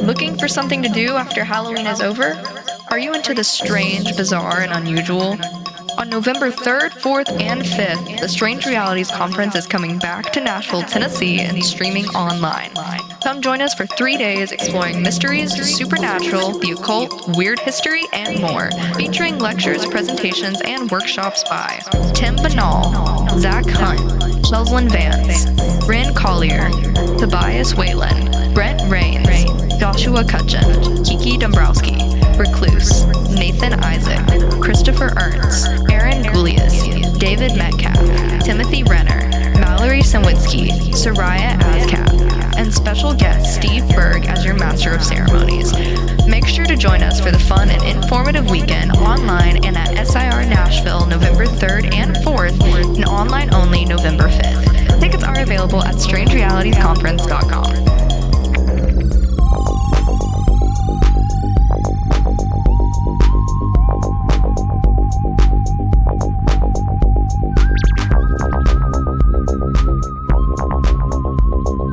Looking for something to do after Halloween is over? Are you into the strange, bizarre, and unusual? On November 3rd, 4th, and 5th, the Strange Realities Conference is coming back to Nashville, Tennessee, and streaming online. Come join us for 3 days exploring mysteries, supernatural, the occult, weird history, and more, featuring lectures, presentations, and workshops by Tim Banal, Zach Hunt, Leslin Vance, Bryn Collier, Tobias Whalen, Brent Rains, Joshua Cutchin, Kiki Dombrowski, Recluse, Nathan Isaac, Christopher Ernst, Aaron Goulias, David Metcalf, Timothy Renner, Mallory Cywinski, Soraya Ascap, and special guest Steve Berg as your Master of Ceremonies. Make sure to join us for the fun and informative weekend online and at SIR Nashville November 3rd and 4th and online only November 5th. Tickets are available at strangerealitiesconference.com.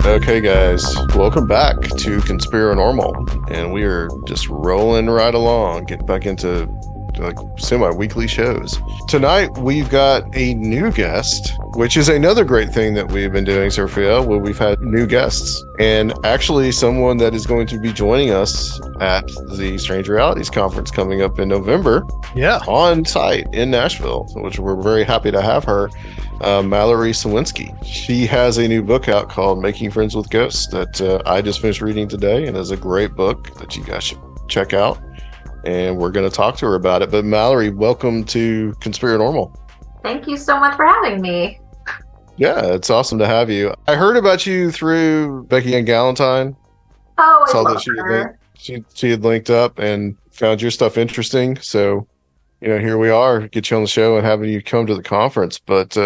Okay, guys, welcome back to Conspirinormal, and we are just rolling right along, getting back into like semi-weekly shows. Tonight, we've got a new guest, which is another great thing that we've been doing, Sophia, where we've had new guests, and actually someone that is going to be joining us at the Strange Realities Conference coming up in November. Yeah. On site in Nashville, which we're very happy to have her. Mallory Cywinski. She has a new book out called Making Friends with Ghosts that I just finished reading today, and is a great book that you guys should check out. And we're going to talk to her about it. But Mallory, welcome to Conspirinormal. Thank you so much for having me. Yeah, it's awesome to have you. I heard about you through Becky Ann Galentine. Oh, I saw love that her. she had linked up and found your stuff interesting. So, here we are, get you on the show and having you come to the conference. But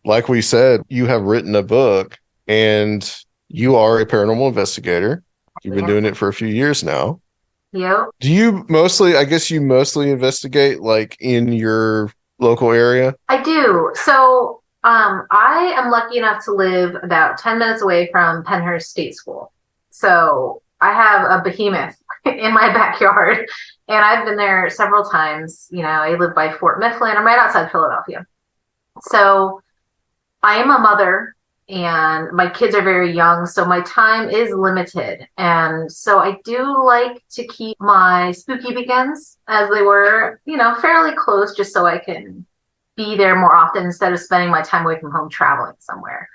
like we said, you have written a book and you are a paranormal investigator. You've been doing it for a few years now. Yep. Do you mostly, I guess you mostly investigate like in your local area? I do. So I am lucky enough to live about 10 minutes away from Penhurst State School. So I have a behemoth in my backyard. And I've been there several mifflins. I live by Fort Mifflin. I'm right outside Philadelphia. So I am a mother and my kids are very young. So my time is limited. And so I do like to keep my spooky weekends as they were, fairly close, just so I can be there more often instead of spending my time away from home traveling somewhere.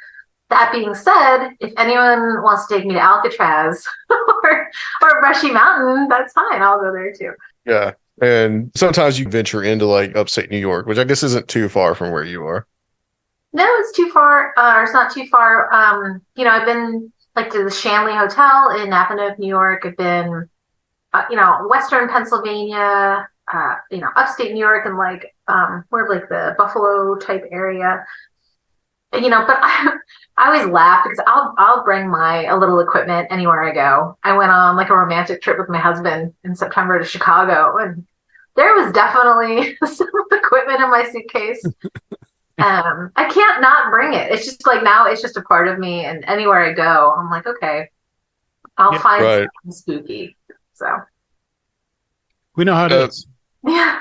That being said, if anyone wants to take me to Alcatraz or Brushy Mountain, that's fine. I'll go there too. Yeah. And sometimes you venture into like upstate New York, which I guess isn't too far from where you are. No, it's too far. Or it's not too far. I've been like to the Shanley Hotel in Napa, New York. I've been, Western Pennsylvania, upstate New York and like, more of like the Buffalo type area. But I always laugh because I'll bring a little equipment anywhere I go. I went on like a romantic trip with my husband in September to Chicago, and there was definitely some equipment in my suitcase. I can't not bring it. It's just like now it's just a part of me, and anywhere I go, I'm like, okay, I'll find something spooky. So we know how it is. Yeah.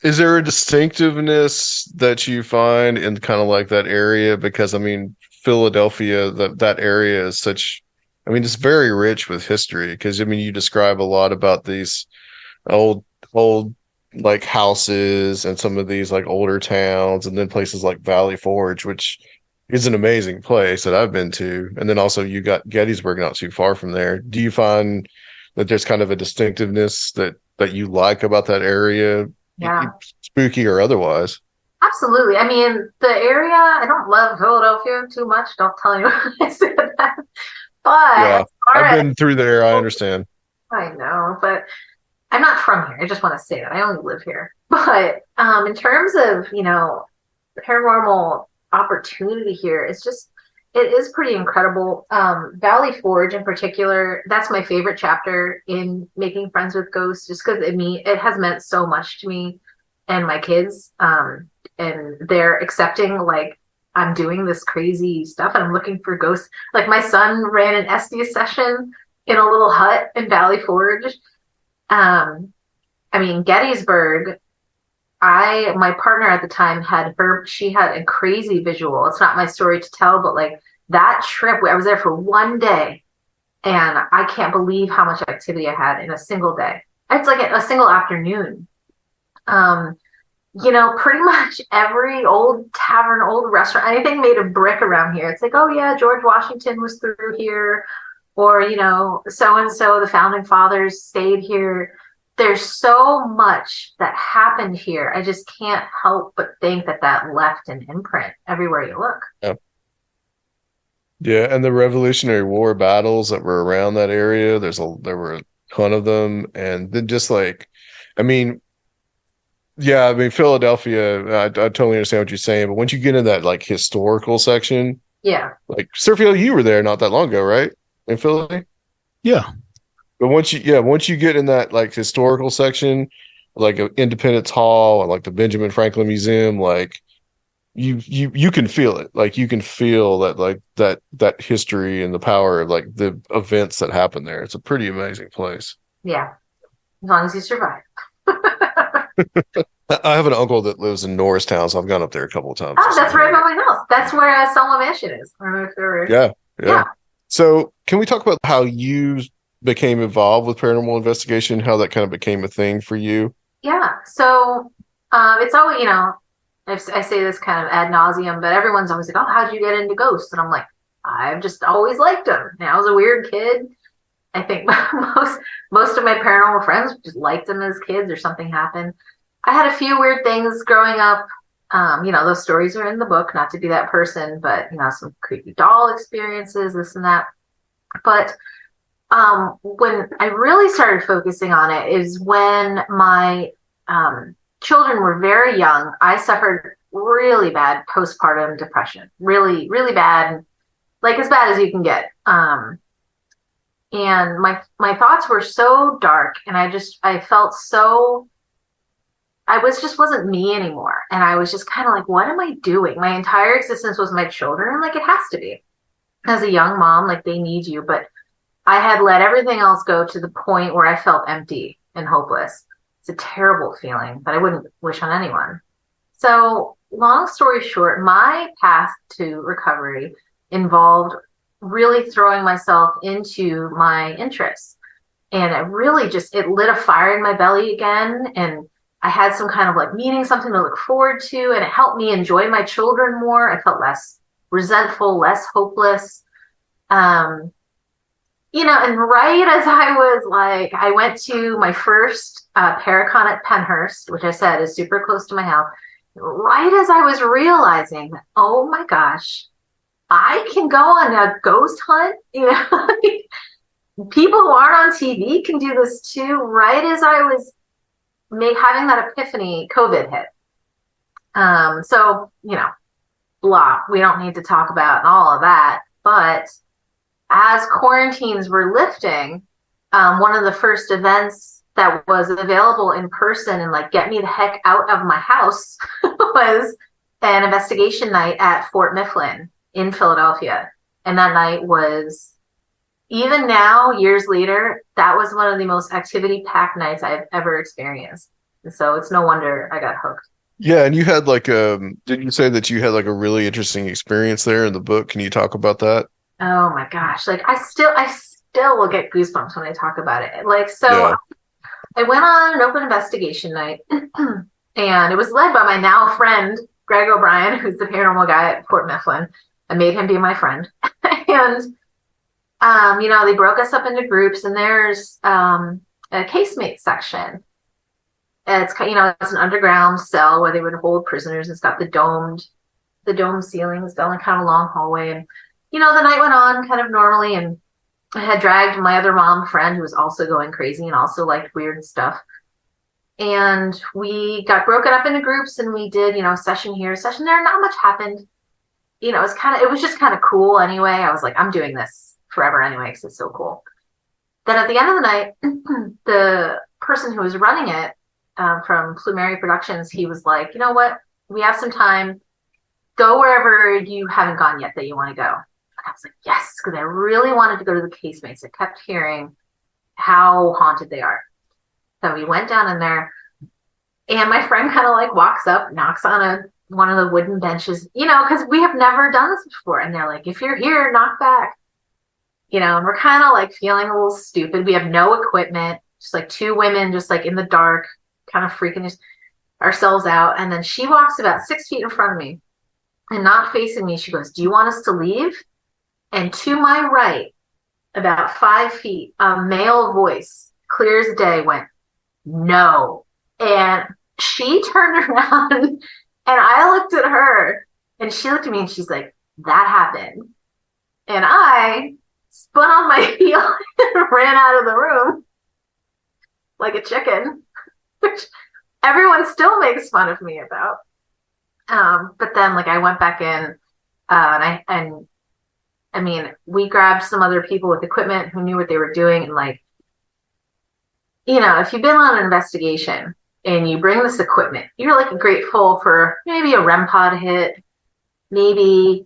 Is there a distinctiveness that you find in kind of like that area? Because Philadelphia, that area is it's very rich with history. Because you describe a lot about these old like houses and some of these like older towns, and then places like Valley Forge, which is an amazing place that I've been to. And then also you got Gettysburg not too far from there. Do you find that there's kind of a distinctiveness that you like about that area? Yeah. Spooky or otherwise. Absolutely. The area, I don't love Philadelphia too much. Don't tell anyone I said that. But yeah, I've been through there. I understand. I know, but I'm not from here. I just want to say that. I only live here. But in terms of, paranormal opportunity here, it is pretty incredible. Valley Forge in particular, that's my favorite chapter in Making Friends with Ghosts, just because it has meant so much to me and my kids. And they're accepting, like, I'm doing this crazy stuff and I'm looking for ghosts. Like, my son ran an SD session in a little hut in Valley Forge. I mean, Gettysburg, my partner at the time she had a crazy visual. It's not my story to tell, but like that trip, I was there for one day and I can't believe how much activity I had in a single day. It's like a single afternoon. Pretty much every old tavern, old restaurant, anything made of brick around here. It's like, oh yeah, George Washington was through here, or, so-and-so, the founding fathers stayed here. There's so much that happened here. I just can't help but think that left an imprint everywhere you look. Yeah. Yeah, and the Revolutionary War battles that were around that area, there were a ton of them. And then just like, I mean, yeah, I mean, Philadelphia, I totally understand what you're saying, but once you get in that like historical section, yeah, like Sergio, you were there not that long ago, right? In Philly? Yeah. But once you get in that like historical section, like Independence Hall and like the Benjamin Franklin Museum, like you can feel it. Like you can feel that like that history and the power of like the events that happen there. It's a pretty amazing place. Yeah, as long as you survive. I have an uncle that lives in Norristown, so I've gone up there a couple of times. Oh, that's right by my house. That's where Selma Mansion is. I don't know if they're... Yeah. So can we talk about how you became involved with paranormal investigation, how that kind of became a thing for you? Yeah. So it's always, I say this kind of ad nauseum, but everyone's always like, oh, how'd you get into ghosts? And I'm like, I've just always liked them. And I was a weird kid. I think most of my paranormal friends just liked them as kids or something happened. I had a few weird things growing up. Those stories are in the book, not to be that person, but, some creepy doll experiences, this and that. But when I really started focusing on it is when my children were very young. I suffered really bad postpartum depression, really, really bad, like as bad as you can get. And my thoughts were so dark, and I felt so, wasn't me anymore. And I was just kind of like, what am I doing? My entire existence was my children. Like, it has to be. As a young mom, like, they need you. But I had let everything else go to the point where I felt empty and hopeless. It's a terrible feeling that I wouldn't wish on anyone. So, long story short, my path to recovery involved really throwing myself into my interests. And it really it lit a fire in my belly again. And I had some kind of like meaning, something to look forward to. And it helped me enjoy my children more. I felt less resentful, less hopeless. And right as I went to my first Paracon at Pennhurst, which I said is super close to my house, right as I was realizing, oh my gosh, I can go on a ghost hunt. People who aren't on TV can do this too. Right as I was having that epiphany, COVID hit. Blah, we don't need to talk about all of that. But as quarantines were lifting, one of the first events that was available in person and like get me the heck out of my house was an investigation night at Fort Mifflin in Philadelphia. And that night was, even now, years later, that was one of the most activity-packed nights I've ever experienced. And so it's no wonder I got hooked. Yeah, and you had like did you say that you had like a really interesting experience there in the book? Can you talk about that? Oh my gosh. Like I still will get goosebumps when I talk about it. Like, so yeah. I went on an open investigation night and it was led by my now friend, Greg O'Brien, who's the paranormal guy at Fort Mifflin. I made him be my friend. And, they broke us up into groups, and there's a casemate section. It's it's an underground cell where they would hold prisoners. It's got the dome ceilings down like kind of a long hallway. And, the night went on kind of normally, and I had dragged my other mom friend who was also going crazy and also liked weird stuff. And we got broken up into groups, and we did, session here, session there. Not much happened. It was just kind of cool anyway. I was like, I'm doing this forever anyway because it's so cool. Then at the end of the night, the person who was running it from Plumeri Productions, he was like, you know what? We have some time. Go wherever you haven't gone yet that you want to go. I was like, yes, because I really wanted to go to the casemates. I kept hearing how haunted they are. So we went down in there, and my friend kind of like walks up, knocks on one of the wooden benches, because we have never done this before. And they're like, if you're here, knock back. And we're kind of like feeling a little stupid. We have no equipment, just like two women, just like in the dark, kind of freaking ourselves out. And then she walks about 6 feet in front of me and not facing me. She goes, do you want us to leave? And to my right, about 5 feet, a male voice, clear as day, went, no. And she turned around and I looked at her and she looked at me and she's like, that happened. And I spun on my heel and ran out of the room like a chicken, which everyone still makes fun of me about. But then like I went back in and I mean, we grabbed some other people with equipment who knew what they were doing. And like, if you've been on an investigation and you bring this equipment, you're like grateful for maybe a REM pod hit, maybe,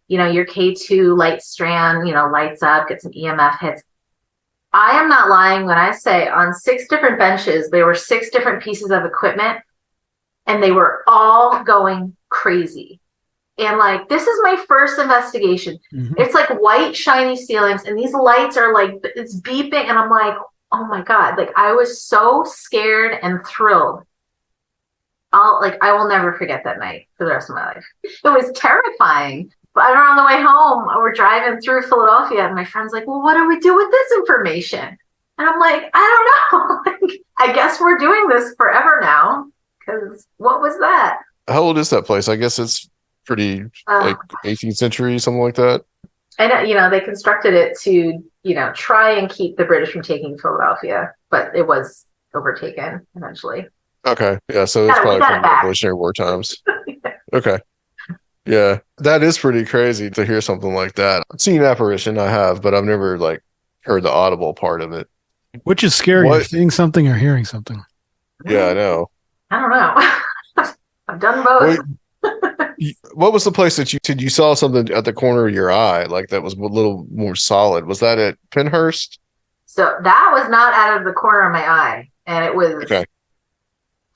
your K2 light strand, lights up, get some EMF hits. I am not lying when I say on 6 different benches, there were 6 different pieces of equipment and they were all going crazy. And like, this is my first investigation. Mm-hmm. It's like white, shiny ceilings and these lights are like, it's beeping. And I'm like, oh my God, like I was so scared and thrilled. I will never forget that night for the rest of my life. It was terrifying. But on the way home, we're driving through Philadelphia and my friend's like, well, what do we do with this information? And I'm like, I don't know. I guess we're doing this forever now. Because what was that? How old is that place? I guess it's pretty like 18th century, something like that. And, they constructed it to, try and keep the British from taking Philadelphia, but it was overtaken eventually. Okay. Yeah. So it's probably from Revolutionary War times. Okay. Yeah. That is pretty crazy to hear something like that. I've seen apparition, I have, but I've never like heard the audible part of it. Which is scarier, seeing something or hearing something? Yeah, I know. I don't know. I've done both. What was the place that you said you saw something at the corner of your eye, like that was a little more solid? Was that at Penhurst? So that was not out of the corner of my eye, and it was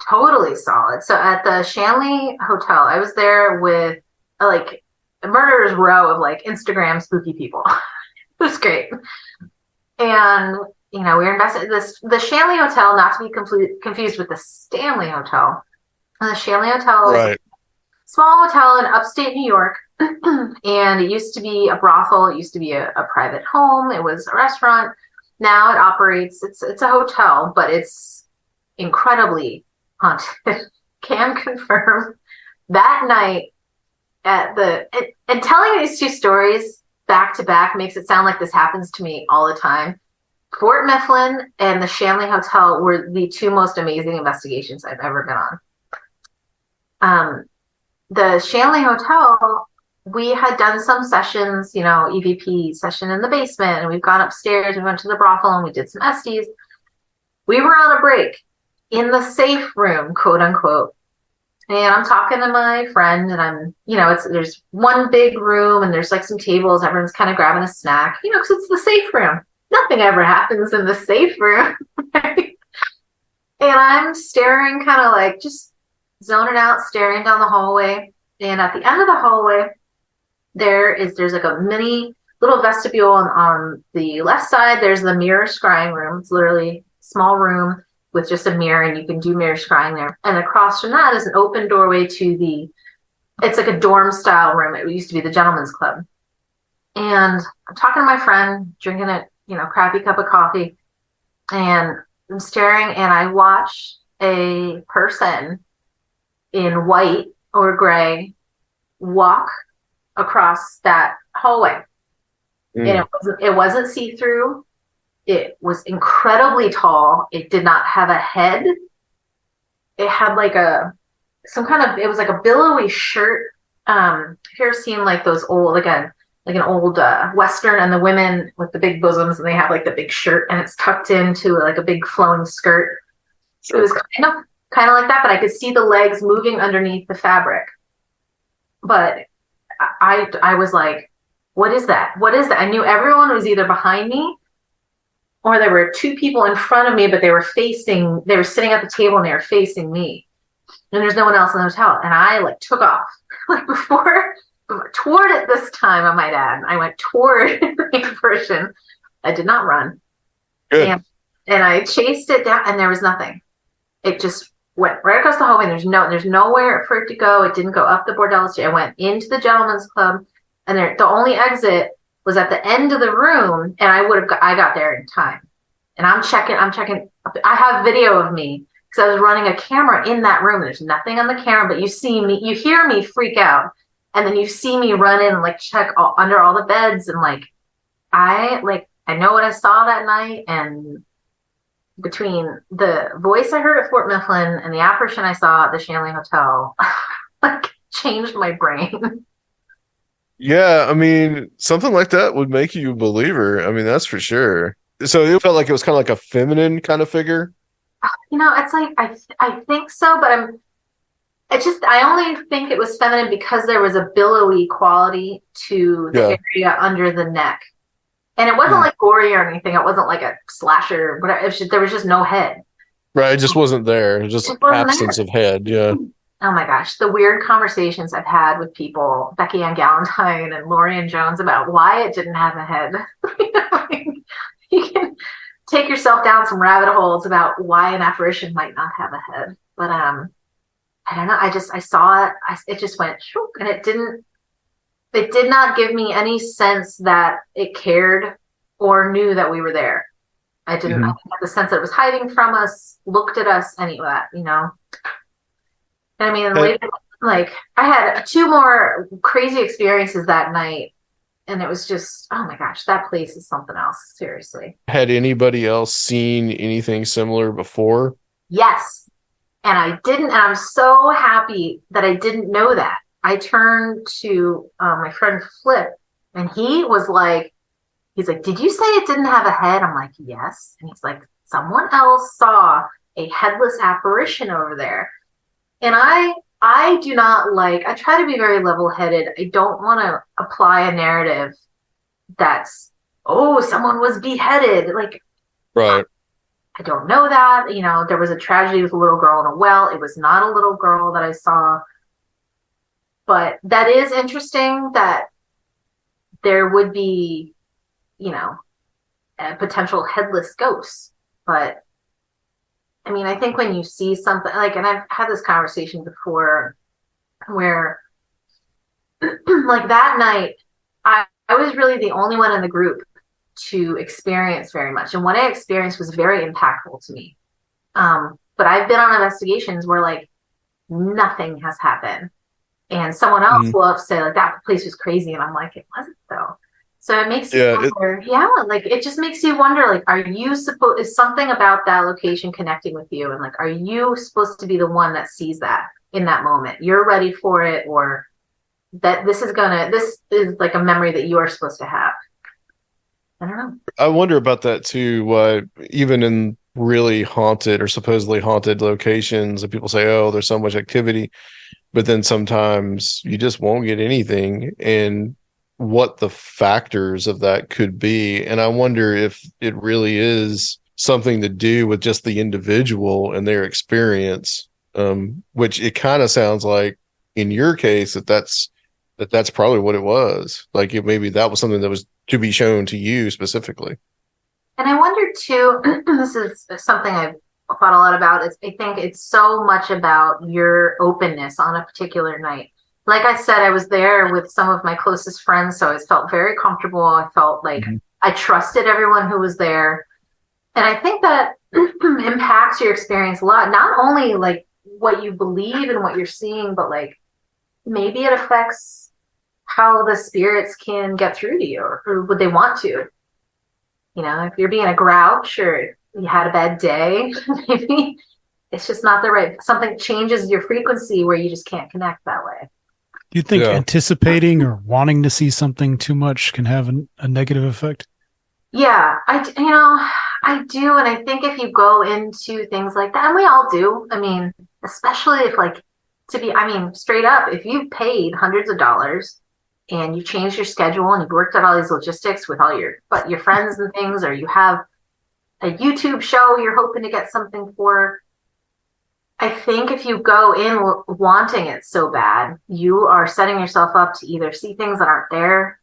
totally solid. So at the Shanley Hotel, I was there with like a murderer's row of like Instagram spooky people. It was great. And we were invested the Shanley Hotel, not to be confused with the Stanley Hotel. And the Shanley Hotel is a small hotel in upstate New York. And it used to be a brothel. It used to be a private home. It was a restaurant. Now it operates, it's a hotel, but it's incredibly haunted. Can confirm that night and telling these two stories back to back makes it sound like this happens to me all the time. Fort Mifflin and the Shanley Hotel were the 2 most amazing investigations I've ever been on. The Shanley Hotel, we had done some sessions, EVP session in the basement, and we've gone upstairs, we went to the brothel and we did some Estes. We were on a break in the safe room, quote unquote. And I'm talking to my friend and I'm, there's one big room and there's like some tables, everyone's kind of grabbing a snack, because it's the safe room. Nothing ever happens in the safe room. Right? And I'm staring, kind of like just zoning out, staring down the hallway. And at the end of the hallway, there's like a mini little vestibule on the left side. There's the mirror scrying room. It's literally a small room with just a mirror, and you can do mirror scrying there. And across from that is an open doorway to it's like a dorm style room. It used to be the gentleman's club. And I'm talking to my friend, drinking a crappy cup of coffee, and I'm staring, and I watch a person in white or gray walk across that hallway. And it wasn't see-through. It was incredibly tall. It did not have a head. It had like it was like a billowy shirt. Have you ever seen like those old, like an old Western, and the women with the big bosoms, and they have like the big shirt and it's tucked into like a big flowing skirt. Sure. It was kind of like that, but I could see the legs moving underneath the fabric. But I was like, what is that? What is that? I knew everyone was either behind me or there were two people in front of me, but they were sitting at the table and they were facing me. And there's no one else in the hotel. And I like took off. Like toward it this time, I might add. I went toward the apparition. I did not run. Good. And I chased it down and there was nothing. It just went right across the hallway. There's nowhere for it to go. It didn't go up the bordello stairs. I went into the gentleman's club, and the only exit was at the end of the room, and I got there in time. And I'm checking. I have video of me because I was running a camera in that room. There's nothing on the camera, but you hear me freak out, and then you see me run in and like check under all the beds, and like I know what I saw that night, and between the voice I heard at Fort Mifflin and the apparition I saw at the Shanley Hotel, like changed my brain. Yeah, I mean, something like that would make you a believer. I mean, that's for sure. So it felt like it was kind of like a feminine kind of figure. It's like I think so, but I only think it was feminine because there was a billowy quality to the area under the neck. And it wasn't like gory or anything. It wasn't like a slasher. But there was just no head. Right. It just wasn't there. It just absence of head. Yeah. Oh my gosh. The weird conversations I've had with people, Becky Ann Galantine and Lorian Jones, about why it didn't have a head. You can take yourself down some rabbit holes about why an apparition might not have a head. But I don't know. I saw it. It just went shook, and it did not give me any sense that it cared or knew that we were there. I didn't have the sense that it was hiding from us, looked at us, any of that, And I mean, later, like, I had 2 more crazy experiences that night, and it was just, oh my gosh, that place is something else, seriously. Had anybody else seen anything similar before? Yes. And I didn't, and I'm so happy that I didn't know that. I turned to my friend Flip, and he's like, did you say it didn't have a head? I'm like, yes. And he's like, someone else saw a headless apparition over there. And I do not I try to be very level-headed. I don't want to apply a narrative that's, someone was beheaded. Like, right. I don't know that. There was a tragedy with a little girl in a well. It was not a little girl that I saw. But that is interesting that there would be, a potential headless ghost. But, I mean, I think when you see something, and I've had this conversation before where, like that night, I was really the only one in the group to experience very much. And what I experienced was very impactful to me. But I've been on investigations where, nothing has happened. And someone else will say, that place was crazy. And I'm like, it wasn't, though. So it makes you wonder. It just makes you wonder, is something about that location connecting with you? And, are you supposed to be the one that sees that in that moment? You're ready for it, or that this is like a memory that you are supposed to have? I don't know. I wonder about that, too. Even in really haunted or supposedly haunted locations, and people say, there's so much activity. But then sometimes you just won't get anything, and what the factors of that could be. And I wonder if it really is something to do with just the individual and their experience, which it kind of sounds like in your case that's probably what it was. Maybe that was something that was to be shown to you specifically. And I wonder too, this is something I've thought a lot about, is I think it's so much about your openness on a particular night. Like I said, I was there with some of my closest friends, so I felt very comfortable. I felt like I trusted everyone who was there. And I think that impacts your experience a lot. Not only what you believe and what you're seeing, but maybe it affects how the spirits can get through to you, or would they want to. If you're being a grouch or you had a bad day, maybe it's just not the right, something changes your frequency where you just can't connect that way. Do you think anticipating or wanting to see something too much can have a negative effect? Yeah, I do. And I think if you go into things like that, and we all do, I mean, especially if straight up, if you've paid hundreds of dollars and you changed your schedule and you've worked out all these logistics with all your friends and things, or you have a YouTube show you're hoping to get something for. I think if you go in wanting it so bad, you are setting yourself up to either see things that aren't there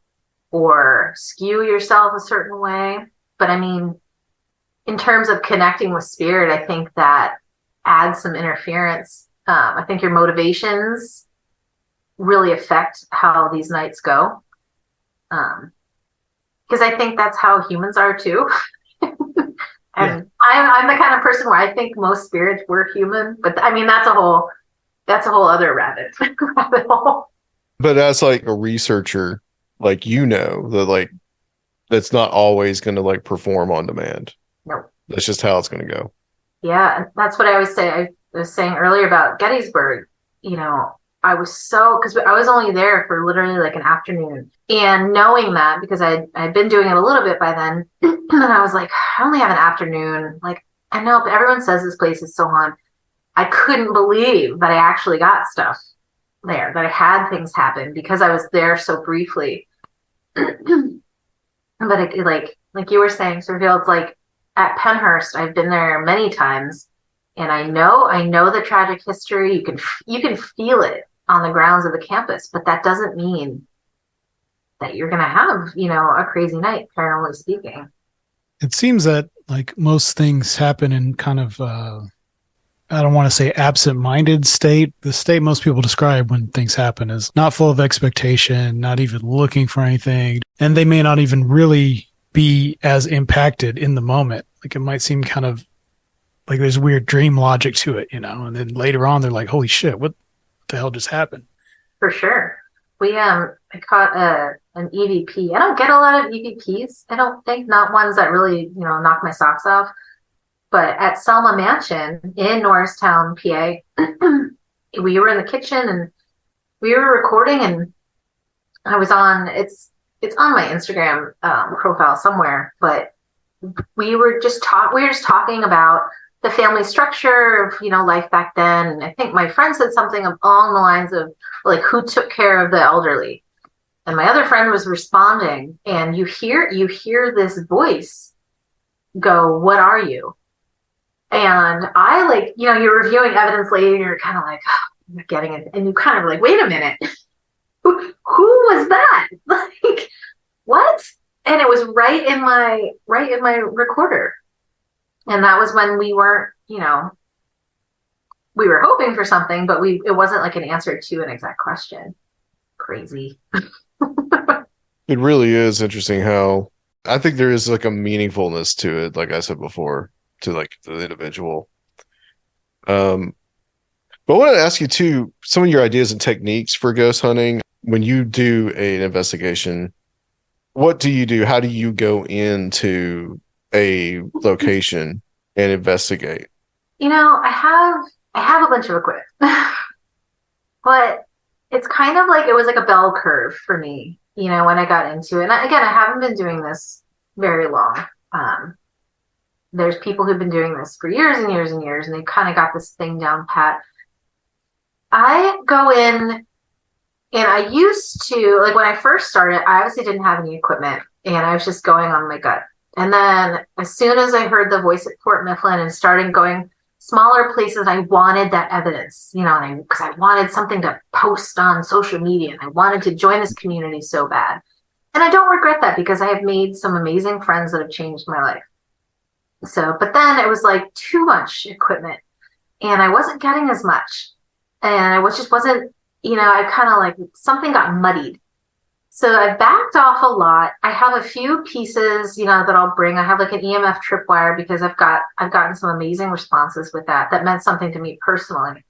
or skew yourself a certain way. But I mean, in terms of connecting with spirit, I think that adds some interference. I think your motivations really affect how these nights go. Because I think that's how humans are too. And I'm the kind of person where I think most spirits were human, but I mean that's a whole other rabbit hole. But as like a researcher, like that like that's not always going to like perform on demand. No, that's just how it's going to go. Yeah, and that's what I always say. I was saying earlier about Gettysburg. I was because I was only there for literally like an afternoon, and knowing that because I'd been doing it a little bit by then, and I was like, I only have an afternoon. Like, I know, but everyone says this place is so haunted. I couldn't believe that I actually got stuff there, that I had things happen because I was there so briefly. But it, like you were saying, Surveil, it's like at Penhurst, I've been there many times, and I know the tragic history. You can feel it on the grounds of the campus, but that doesn't mean that you're going to have, a crazy night, paranormally speaking. It seems that like most things happen in kind of, I don't want to say absent-minded state. The state most people describe when things happen is not full of expectation, not even looking for anything. And they may not even really be as impacted in the moment. Like it might seem kind of like there's weird dream logic to it, and then later on they're like, holy shit, what the hell just happened? For sure. I caught an EVP. I don't get a lot of EVPs. I don't think, not ones that really, knock my socks off. But at Selma Mansion in Norristown, PA, we were in the kitchen and we were recording, and I was on, it's on my Instagram profile somewhere, but we were just talking about the family structure of, life back then. And I think my friend said something along the lines of like, who took care of the elderly? And my other friend was responding, and you hear this voice go, what are you? And I like, you're reviewing evidence later and you're kind of like, oh, I'm not getting it. And you kind of like, wait a minute, who was that? Like, what? And it was right in my recorder. And that was when we weren't, we were hoping for something, but it wasn't like an answer to an exact question. Crazy. It really is interesting how I think there is like a meaningfulness to it, like I said before, to like the individual. But I want to ask you too, some of your ideas and techniques for ghost hunting. When you do an investigation, what do you do? How do you go into a location and investigate? I have a bunch of equipment, but it's kind of like, it was like a bell curve for me, when I got into it. And I haven't been doing this very long. There's people who've been doing this for years and years and years, and they've kind of got this thing down pat. I go in, and I used to, like when I first started, I obviously didn't have any equipment, and I was just going on my gut. And then as soon as I heard the voice at Fort Mifflin and started going smaller places, I wanted that evidence, because I wanted something to post on social media, and I wanted to join this community so bad. And I don't regret that, because I have made some amazing friends that have changed my life. So, but then it was like too much equipment, and I wasn't getting as much, and just wasn't, I kind of like, something got muddied. So I backed off a lot. I have a few pieces, that I'll bring. I have like an EMF tripwire, because I've gotten some amazing responses with that. That meant something to me personally.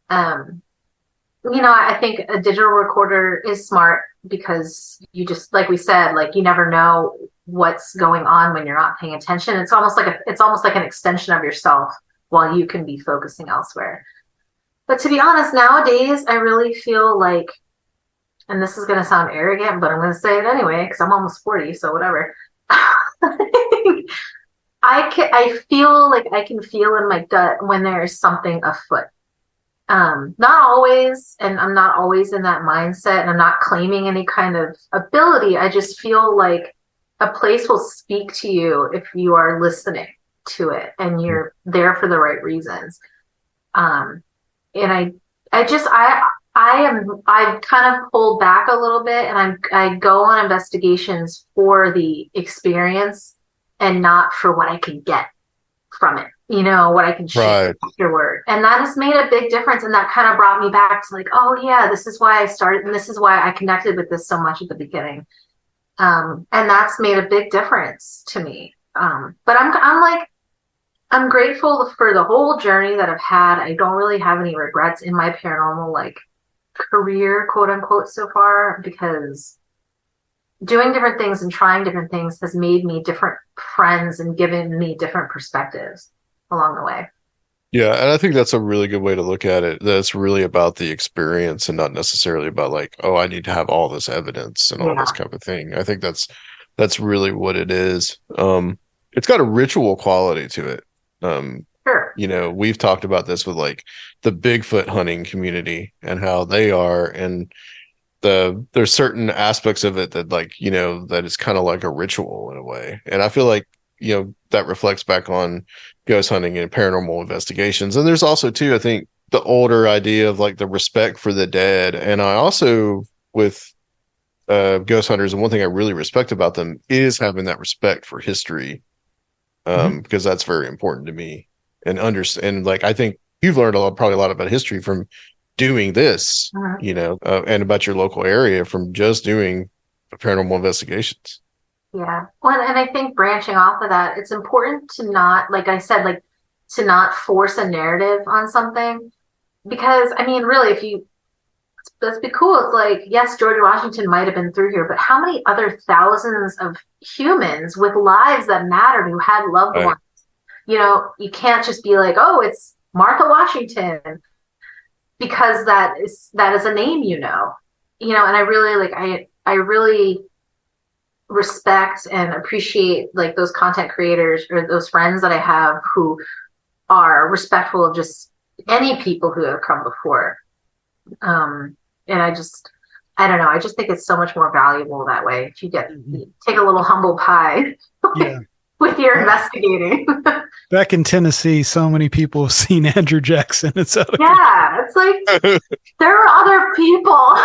I think a digital recorder is smart, because you just, like we said, like you never know what's going on when you're not paying attention. It's almost like an extension of yourself while you can be focusing elsewhere. But to be honest, nowadays I really feel like, and this is going to sound arrogant, but I'm going to say it anyway, because I'm almost 40, so whatever. I feel like I can feel in my gut when there is something afoot. Not always, and I'm not always in that mindset, and I'm not claiming any kind of ability. I just feel like a place will speak to you if you are listening to it and you're there for the right reasons. And I've kind of pulled back a little bit, and I go on investigations for the experience and not for what I can get from it, what I can share afterward. And that has made a big difference. And that kind of brought me back to like, oh yeah, this is why I started, and this is why I connected with this so much at the beginning. And that's made a big difference to me. But I'm grateful for the whole journey that I've had. I don't really have any regrets in my paranormal career, quote unquote, so far, because doing different things and trying different things has made me different friends and given me different perspectives along the way. Yeah, and I think that's a really good way to look at it. That's really about the experience and not necessarily about I need to have all this evidence and all this kind of thing. I think that's really what it is. It's got a ritual quality to it. Sure. We've talked about this with the Bigfoot hunting community and how they are, and there's certain aspects of it that that is kind of like a ritual in a way. And I feel like that reflects back on ghost hunting and paranormal investigations. And there's also too, I think, the older idea of the respect for the dead. And I also, with ghost hunters, and one thing I really respect about them is having that respect for history, because that's very important to me. And understand, I think you've learned probably a lot about history from doing this, and about your local area from just doing paranormal investigations. Yeah. Well, and I think branching off of that, it's important to not, like I said, to not force a narrative on something, because really, let's be cool. It's yes, George Washington might have been through here, but how many other thousands of humans with lives that mattered who had loved ones? You can't just be oh, it's Martha Washington, because that is a name, and I really I really respect and appreciate those content creators or those friends that I have who are respectful of just any people who have come before. And I don't know, I just think it's so much more valuable that way if you take a little humble pie with your investigating. Back in Tennessee, so many people have seen Andrew Jackson. It's there are other people.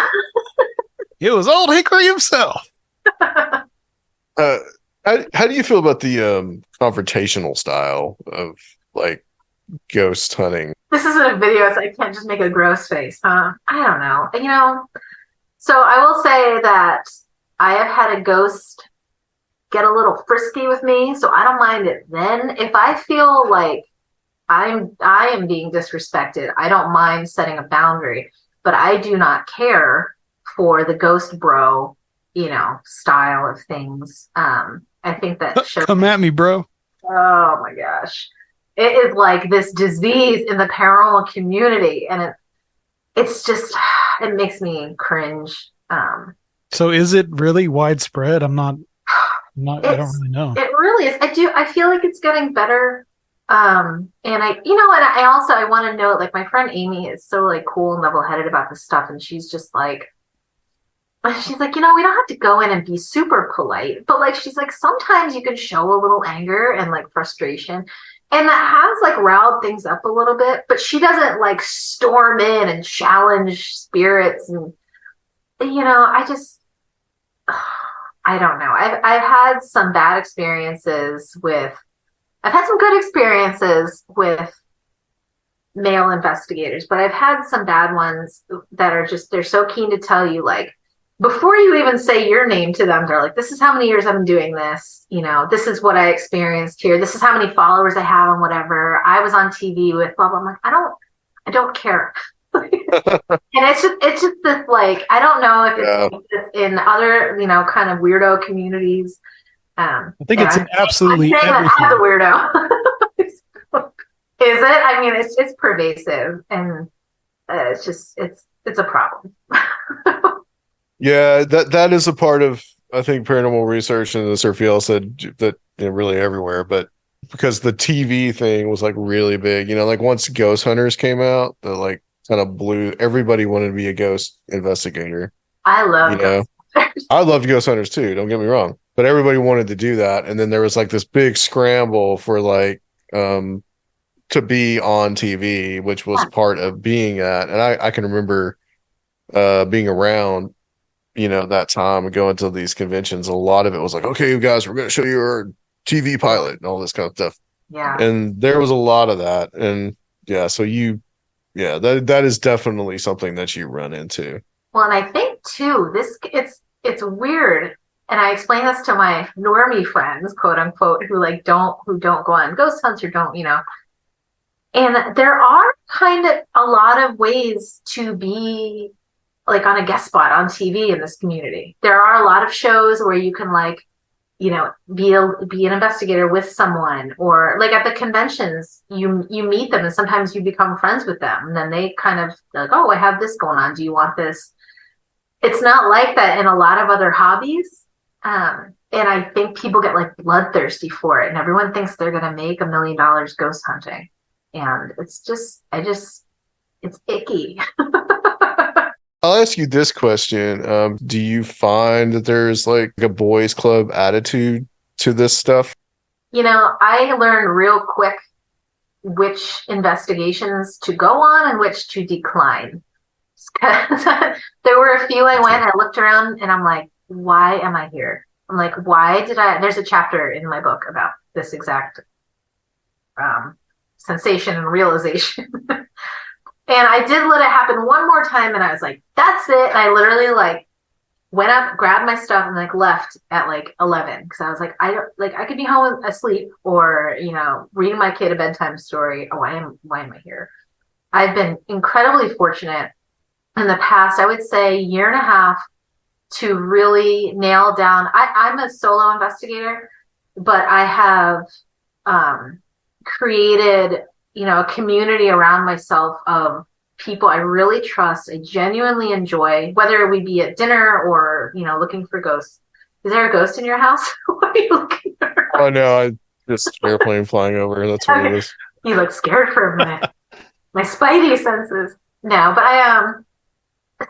It was old Hickory himself. How do you feel about the confrontational style of ghost hunting? This isn't a video, so I can't just make a gross face. I don't know. So I will say that I have had a ghost get a little frisky with me, so I don't mind it then. If I feel like I am being disrespected, I don't mind setting a boundary, but I do not care for the ghost bro, style of things. I think that come at me, bro. Oh my gosh. It is this disease in the paranormal community, and it's just, it makes me cringe. So is it really widespread? I don't really know. It really is. I feel like it's getting better. And I want to note, my friend Amy is so cool and level-headed about this stuff, and she's just she's we don't have to go in and be super polite, but she's sometimes you can show a little anger and frustration, and that has riled things up a little bit, but she doesn't storm in and challenge spirits. And I don't know. I've had some bad experiences I've had some good experiences with male investigators, but I've had some bad ones that are they're so keen to tell you, before you even say your name to them, they're this is how many years I've been doing this. This is what I experienced here. This is how many followers I have and whatever. I was on TV with blah, blah. I'm I don't care. And it's just this I don't know if it's in other, kind of weirdo communities. I think it's absolutely everything. As a weirdo. Is it? It's pervasive, and it's a problem. Yeah, that is a part of, I think, paranormal research, and as Raphael said, that really everywhere, but because the TV thing was really big, once Ghost Hunters came out, kind of blew. Everybody wanted to be a ghost investigator. I love You know, ghost. I loved ghost hunters too. Don't get me wrong, but everybody wanted to do that, and then there was like this big scramble for like to be on TV, which was part of being that. And I can remember being around, that time and going to these conventions. A lot of it was like, okay, you guys, we're going to show you our TV pilot and all this kind of stuff. Yeah. And there was a lot of that. And yeah, so that is definitely something that you run into. Well, and I think too, it's weird. And I explain this to my normie friends, quote unquote, who don't go on ghost hunts or don't. And there are kind of a lot of ways to be like on a guest spot on TV in this community. There are a lot of shows where you can be an investigator with someone, or like at the conventions, you meet them and sometimes you become friends with them. And then they kind of like, oh, I have this going on. Do you want this? It's not like that in a lot of other hobbies. And I think people get like bloodthirsty for it, and everyone thinks they're going to make $1 million ghost hunting. And it's icky. I'll ask you this question. Do you find that there's like a boys club attitude to this stuff? I learned real quick which investigations to go on and which to decline. Because there were a few I went and I looked around and I'm like, why am I here? I'm like, why did there's a chapter in my book about this exact sensation and realization. And I did let it happen one more time and I was like, that's it. And I literally like went up, grabbed my stuff and like left at like 11. Cause I was like, I could be home asleep or, reading my kid a bedtime story. Why am I here? I've been incredibly fortunate in the past, I would say year and a half, to really nail down. I'm a solo investigator, but I have created a community around myself of people I really trust, I genuinely enjoy, whether we be at dinner or, looking for ghosts. Is there a ghost in your house? What are you looking for? Oh, no, I just airplane flying over. That's what it is. You look scared for a minute. My spidey senses. No, but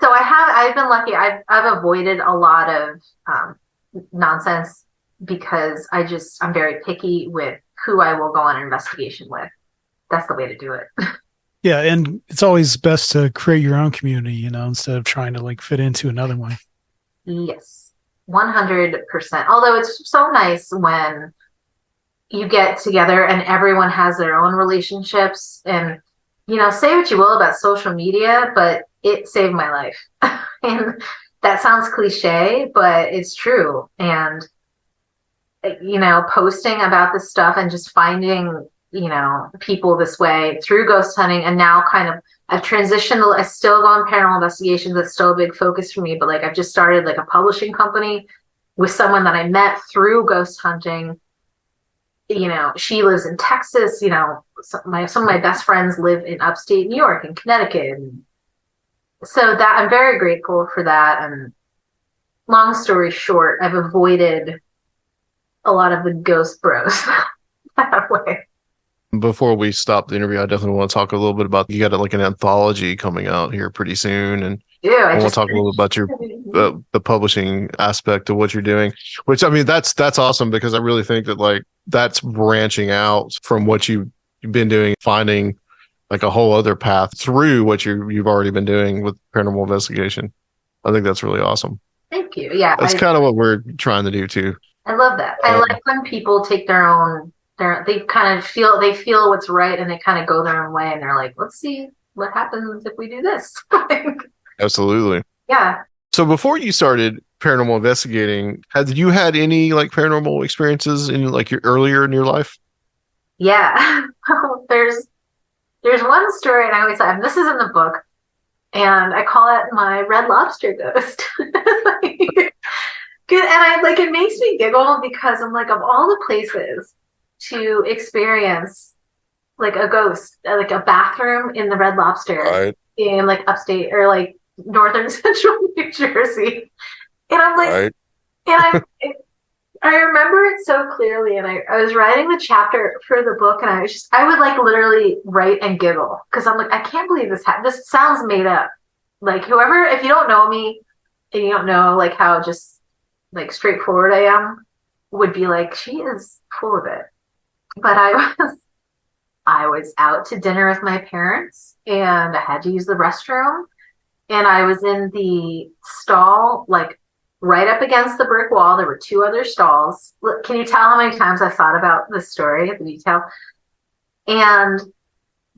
so I've been lucky. I've avoided a lot of nonsense because I'm very picky with who I will go on an investigation with. That's the way to do it. Yeah, and it's always best to create your own community, instead of trying to like fit into another one. Yes, 100%. Although it's so nice when you get together and everyone has their own relationships and, say what you will about social media, but it saved my life. And that sounds cliche, but it's true. And, posting about this stuff and just finding people this way through ghost hunting. And now I've transitioned. I still go on paranormal investigations. That's still a big focus for me. But like, I've just started like a publishing company with someone that I met through ghost hunting. She lives in Texas. Some of my best friends live in upstate New York and Connecticut. And so that I'm very grateful for that. And long story short, I've avoided a lot of the ghost bros that way. Before we stop the interview, I definitely want to talk a little bit about, you got like an anthology coming out here pretty soon. And I want to talk a little about your the publishing aspect of what you're doing, which I mean, that's awesome because I really think that like that's branching out from what you've been doing, finding like a whole other path through what you've already been doing with paranormal investigation. I think that's really awesome. Thank you. Yeah. That's kind of what we're trying to do too. I love that. I like when people take they kind of feel what's right and they kind of go their own way and they're like, let's see what happens if we do this. Absolutely. Yeah. So before you started paranormal investigating, had you had any like paranormal experiences in like earlier in your life? Yeah. There's one story, and I always say, and this is in the book, and I call it my red lobster ghost. Good, and it makes me giggle because I'm like, of all the places to experience like a ghost, like a bathroom in the Red Lobster, right, in like upstate or like northern central New Jersey, and I'm like, right, and I remember it so clearly, and I was writing the chapter for the book, and I would like literally write and giggle because I'm like, I can't believe this happened. This sounds made up. Like whoever, if you don't know me and you don't know like how just like straightforward I am, would be like, she is full of it. But I was out to dinner with my parents, and I had to use the restroom, and I was in the stall, like right up against the brick wall. There were two other stalls. Can you tell how many times I've thought about this story, the detail? And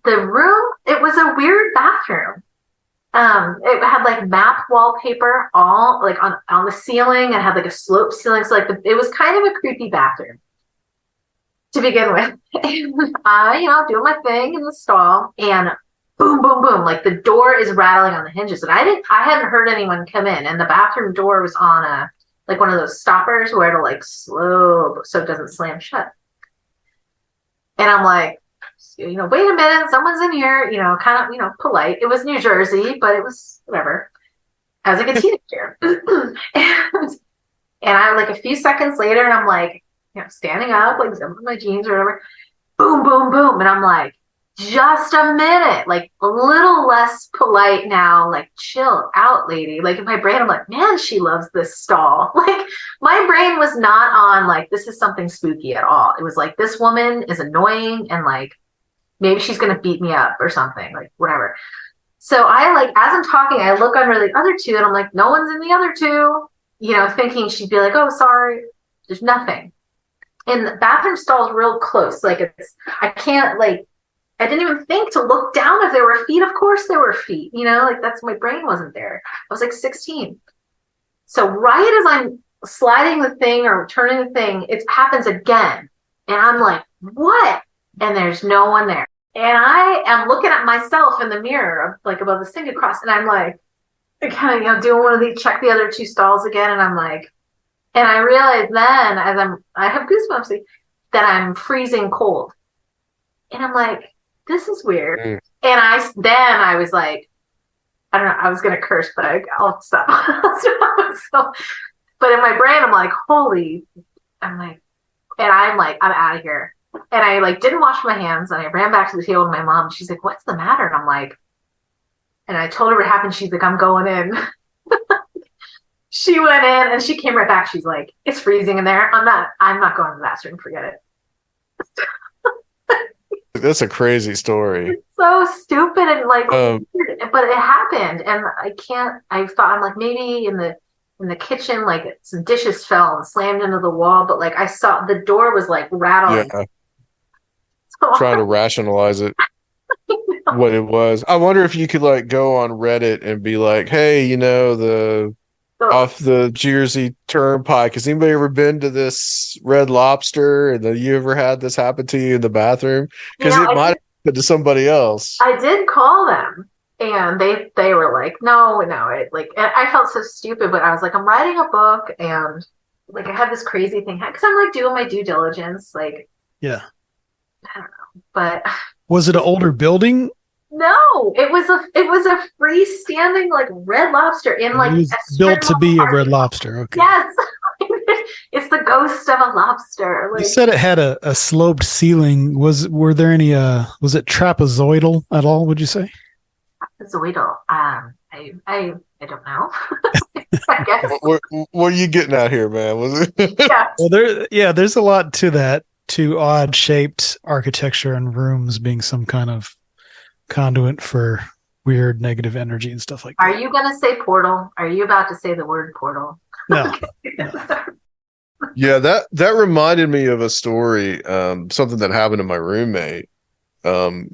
the room, it was a weird bathroom. It had like map wallpaper all like on the ceiling, and had like a sloped ceiling. So like it was kind of a creepy bathroom to begin with. And I, doing my thing in the stall, and boom, boom, boom. Like the door is rattling on the hinges, and I hadn't heard anyone come in, and the bathroom door was on like one of those stoppers where it'll like slow so it doesn't slam shut. And I'm like, wait a minute, someone's in here, kind of, polite. It was New Jersey, but it was whatever. I was like a teenager. and I like a few seconds later, and I'm like, standing up, like zipping my jeans or whatever. Boom, boom, boom. And I'm like, just a minute, like a little less polite now, like chill out, lady. Like in my brain, I'm like, man, she loves this stall. Like my brain was not on like, this is something spooky at all. It was like, this woman is annoying, and like, maybe she's going to beat me up or something, like whatever. So I like, as I'm talking, I look under the other two, and I'm like, no one's in the other two, thinking she'd be like, oh, sorry. There's nothing. And the bathroom stall is real close. Like I can't like, I didn't even think to look down if there were feet. Of course there were feet, like that's, my brain wasn't there. I was like 16. So right as I'm sliding the thing or turning the thing, it happens again. And I'm like, what? And there's no one there. And I am looking at myself in the mirror, like above the sink across, and I'm like, kind of, doing one of these, check the other two stalls again, and I'm like, and I realize then, as I have goosebumps, that I'm freezing cold, and I'm like, this is weird. And I was like, I don't know, I was gonna curse, but I'll stop. So, but in my brain, I'm like, I'm out of here. And I like didn't wash my hands, and I ran back to the table with my mom. She's like, what's the matter? And I'm like, and I told her what happened. She's like, I'm going in. She went in, and she came right back. She's like, it's freezing in there. I'm not going to the bathroom. Forget it. That's a crazy story. It's so stupid and like weird, but it happened, and I thought, I'm like, maybe in the kitchen, like some dishes fell and slammed into the wall, but like I saw the door was like rattling. Yeah. So trying to rationalize it. What it was. I wonder if you could like go on Reddit and be like, hey, off the Jersey Turnpike, has anybody ever been to this Red Lobster, and have you ever had this happen to you in the bathroom? Because it might have happened to somebody else. I did call them, and they were like, no, it like, and I felt so stupid, but I was like, I'm writing a book, and like I had this crazy thing because I'm like doing my due diligence, like, yeah, I don't know, but was it an older building? No, it was a freestanding like Red Lobster in like, it was built to be a Red Lobster. Okay. Yes, it's the ghost of a lobster. Like, you said it had a sloped ceiling. Were there any? Was it trapezoidal at all? Would you say? Trapezoidal. I don't know. I guess. What are you getting at here, man? Was it? Yeah. Well, there's a lot to that. To odd shaped architecture and rooms being some kind of conduit for weird negative energy and stuff like that. Are you going to say portal? Are you about to say the word portal? No. Yeah, that reminded me of a story, something that happened to my roommate.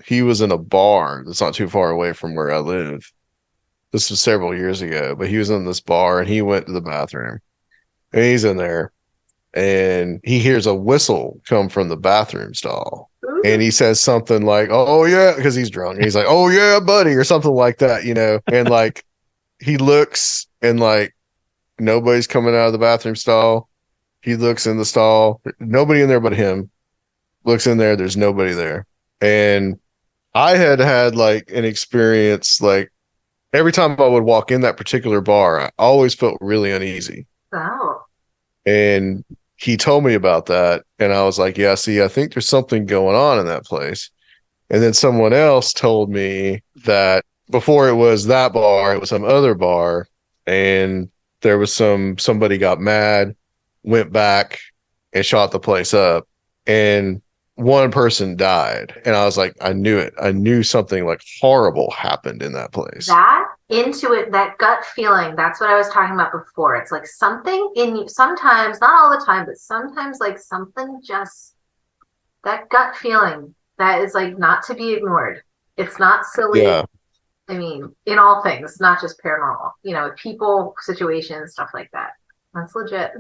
He was in a bar that's not too far away from where I live. This was several years ago, but he was in this bar, and he went to the bathroom, and he's in there, and he hears a whistle come from the bathroom stall. And he says something like, oh yeah, because he's drunk. And he's like, oh yeah, buddy, or something like that, and like he looks, and like nobody's coming out of the bathroom stall. He looks in the stall, nobody in there but him. Looks in there, there's nobody there. And I had like an experience, like every time I would walk in that particular bar, I always felt really uneasy. Oh. And he told me about that, and I was like, yeah, see, I think there's something going on in that place. And then someone else told me that before it was that bar, it was some other bar, and there was somebody got mad, went back and shot the place up, and one person died. And I was like, I knew it. I knew something like horrible happened in that place. That intuit, that gut feeling, that's what I was talking about before. It's like something in you, sometimes, not all the time, but sometimes like something just, that gut feeling that is like not to be ignored. It's not silly. Yeah. I mean, in all things, not just paranormal, you know, people, situations, stuff like that. That's legit.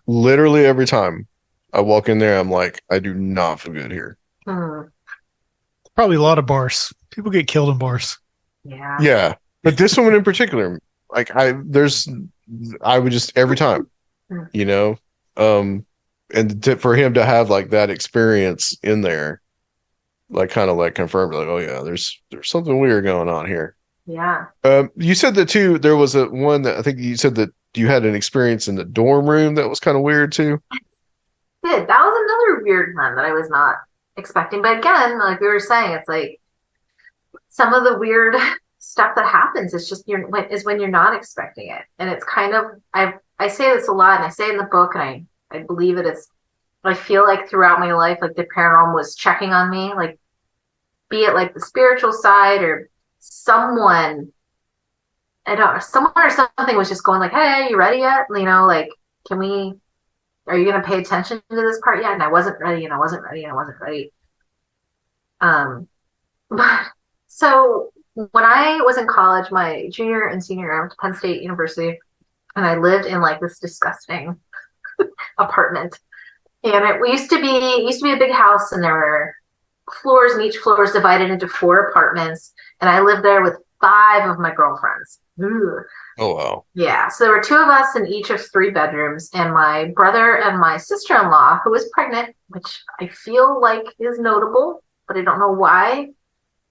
Literally every time I walk in there, I'm like, I do not feel good here. Probably a lot of bars. People get killed in bars. Yeah. Yeah. But this woman in particular, like I would just every time, you know, for him to have like that experience in there, like kind of like confirmed, like, oh yeah, there's something weird going on here. Yeah. You said that too. There was one that I think you said that you had an experience in the dorm room that was kind of weird too. That was another weird one that I was not expecting. But again, like we were saying, it's like some of the weird stuff that happens is just when you're not expecting it. And it's kind of, I say this a lot, and I say it in the book, and I believe it is. I feel like throughout my life, like the paranormal was checking on me, like be it like the spiritual side or someone, someone or something was just going like, hey, you ready yet? You know, like, are you going to pay attention to this part yet? And I wasn't ready. But so when I was in college, my junior and senior year, I went to Penn State University, and I lived in like this disgusting apartment. And it used to be a big house, and there were floors, and each floor is divided into 4 apartments. And I lived there with 5 of my girlfriends. Ugh. Oh wow. Yeah. So there were 2 of us in each of 3 bedrooms, and my brother and my sister-in-law, who was pregnant, which I feel like is notable, but I don't know why.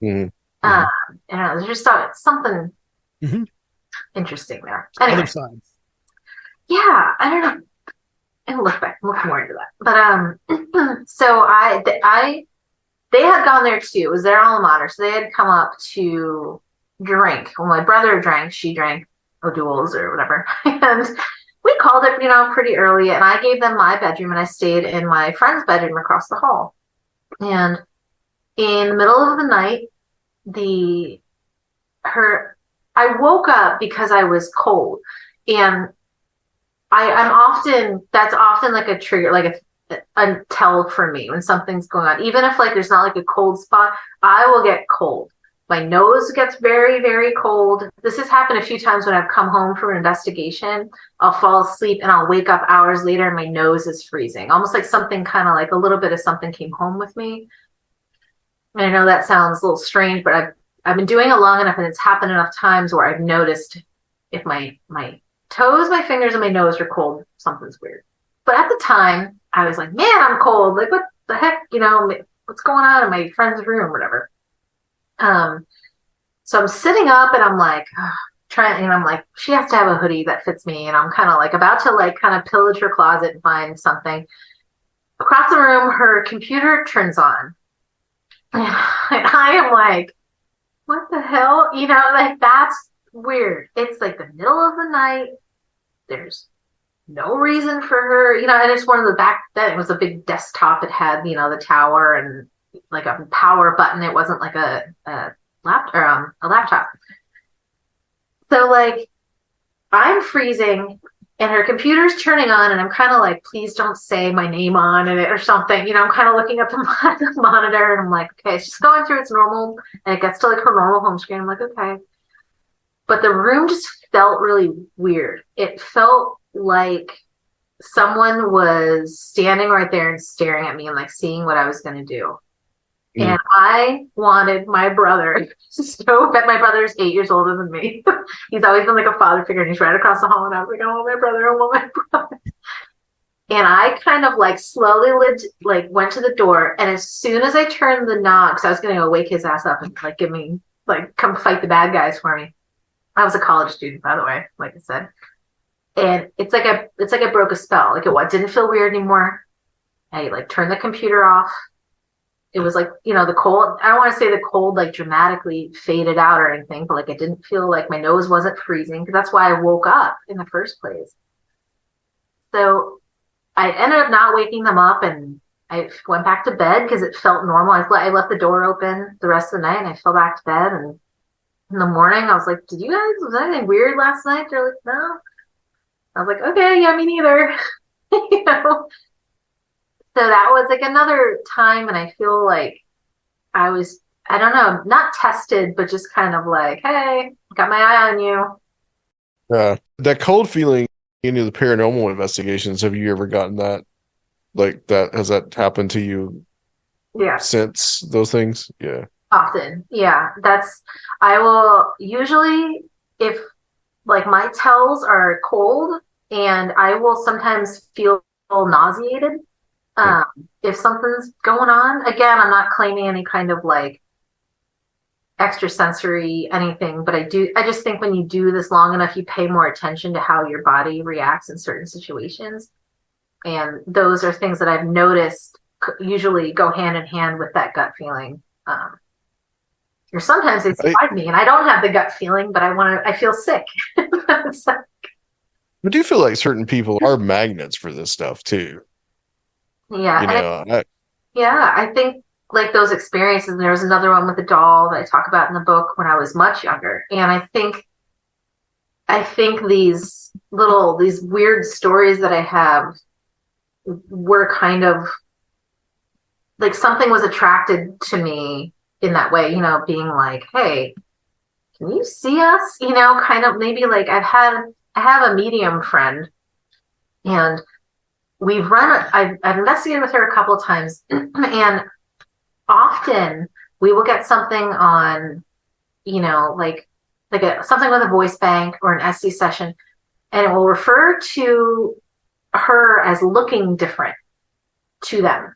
Mm-hmm. And there's just something interesting there. Anyway. Other sides. Yeah, I don't know. And look more into that. But so they had gone there too. It was their alma mater, so they had come up to drink. Well, my brother drank, she drank O'Doul's or whatever, and we called it, pretty early. And I gave them my bedroom, and I stayed in my friend's bedroom across the hall. And in the middle of the night, I woke up because I was cold, and that's often like a trigger, like a tell for me when something's going on. Even if like there's not like a cold spot, I will get cold. My nose gets very, very cold. This has happened a few times when I've come home from an investigation. I'll fall asleep and I'll wake up hours later and my nose is freezing. Almost like something kind of like a little bit of something came home with me. And I know that sounds a little strange, but I've been doing it long enough, and it's happened enough times where I've noticed if my toes, my fingers, and my nose are cold, something's weird. But at the time, I was like, man, I'm cold. Like, what the heck? What's going on in my friend's room or whatever? So I'm sitting up, and I'm like, I'm like, she has to have a hoodie that fits me. And I'm kind of like about to like kind of pillage her closet and find something. Across the room, her computer turns on. And I am like, what the hell? Like that's weird. It's like the middle of the night. There's no reason for her, and it's one of the back then. It was a big desktop. It had, the tower and like a power button. It wasn't like a laptop. So like I'm freezing and her computer's turning on, and I'm kind of like, please don't say my name on it or something. I'm kind of looking at the monitor, and I'm like, okay, it's just going through its normal, and it gets to like her normal home screen. I'm like, okay. But the room just felt really weird. It felt like someone was standing right there and staring at me and like seeing what I was going to do. And I wanted my brother so bad. My brother's 8 years older than me. He's always been like a father figure, and he's right across the hall. And I was like, I want my brother. And I kind of like slowly went to the door. And as soon as I turned the knob, because I was going to go wake his ass up and like come fight the bad guys for me. I was a college student, by the way, like I said. And it's like I broke a spell. Like it didn't feel weird anymore. I like turned the computer off. It was like, the cold, I don't want to say the cold like dramatically faded out or anything, but like it didn't feel like my nose wasn't freezing, because that's why I woke up in the first place. So I ended up not waking them up, and I went back to bed because it felt normal. I left the door open the rest of the night, and I fell back to bed. And in the morning, I was like, was anything weird last night? They're like, no. I was like, okay, yeah, me neither. So that was like another time, and I feel like I was, I don't know, not tested, but just kind of like, hey, got my eye on you. That cold feeling in the paranormal investigations, have you ever gotten that? Like that, has that happened to you Yeah. since those things? Yeah. Often. Yeah. I will usually, if like my tells are cold, and I will sometimes feel nauseated. If something's going on, again, I'm not claiming any kind of like extrasensory anything, but I just think when you do this long enough, you pay more attention to how your body reacts in certain situations. And those are things that I've noticed usually go hand in hand with that gut feeling. Or sometimes they surprise me and I don't have the gut feeling, but I feel sick. I do feel like certain people are magnets for this stuff too. Yeah. I think like those experiences, and there was another one with a doll that I talk about in the book when I was much younger. And I think these weird stories that I have were kind of like something was attracted to me in that way, being like, hey, can you see us? Kind of maybe like I have a medium friend, and I've investigated with her a couple of times, and often we will get something on, like something with a voice bank or an SD session, and it will refer to her as looking different to them,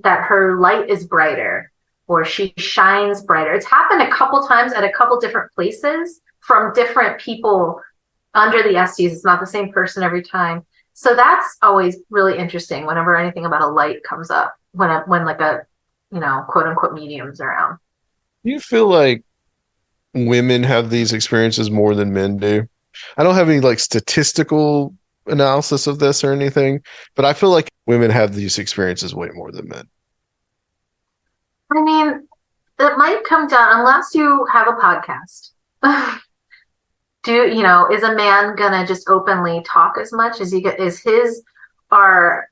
that her light is brighter or she shines brighter. It's happened a couple times at a couple different places from different people under the SDs. It's not the same person every time. So that's always really interesting whenever anything about a light comes up, when like a, quote unquote medium's around. Do you feel like women have these experiences more than men do? I don't have any like statistical analysis of this or anything, but I feel like women have these experiences way more than men. I mean, it might come down, unless you have a podcast. Is a man gonna just openly talk as much as our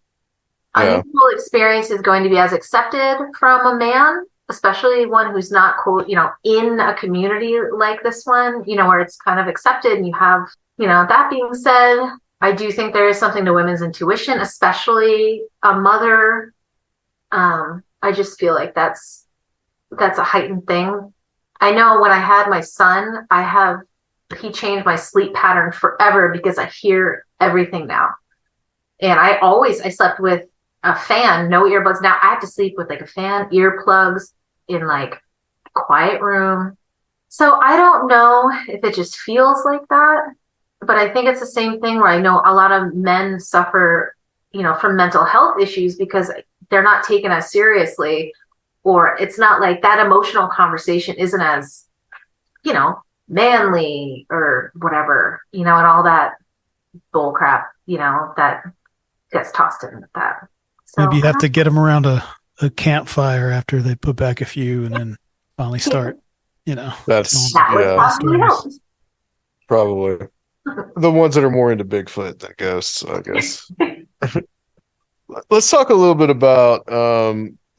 unusual experience is going to be as accepted from a man, especially one who's not, quote, in a community like this one, where it's kind of accepted, and you have, that being said, I do think there is something to women's intuition, especially a mother. I just feel like that's a heightened thing. I know when I had my son, he changed my sleep pattern forever because I hear everything now. And I slept with a fan, no earbuds. Now I have to sleep with like a fan, earplugs, in like a quiet room. So I don't know if it just feels like that, but I think it's the same thing where I know a lot of men suffer, from mental health issues because they're not taken as seriously, or it's not like that emotional conversation isn't as, manly or whatever, and all that bull crap, that gets tossed in with that. So maybe you have to get them around a campfire after they put back a few, and then finally start, That's probably the ones that are more into Bigfoot than ghosts, I guess. Let's talk a little bit about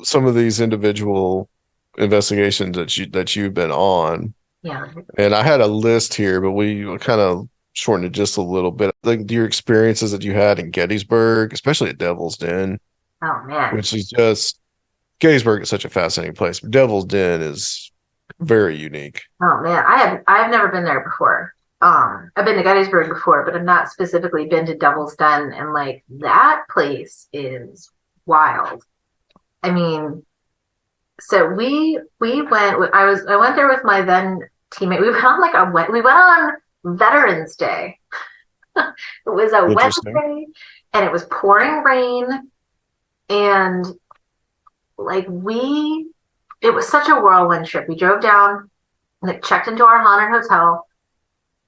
some of these individual investigations that you've been on. Yeah. And I had a list here, but we kind of shortened it just a little bit. Like your experiences that you had in Gettysburg, especially at Devil's Den. Oh man. Which is just, Gettysburg is such a fascinating place. Devil's Den is very unique. Oh man, I've never been there before. I've been to Gettysburg before, but I've not specifically been to Devil's Den, and like that place is wild. I mean, so we went. I went there with my then teammate. We went on Veterans Day. It was a Interesting. Wednesday, and it was pouring rain, and like it was such a whirlwind trip. We drove down, like checked into our haunted hotel,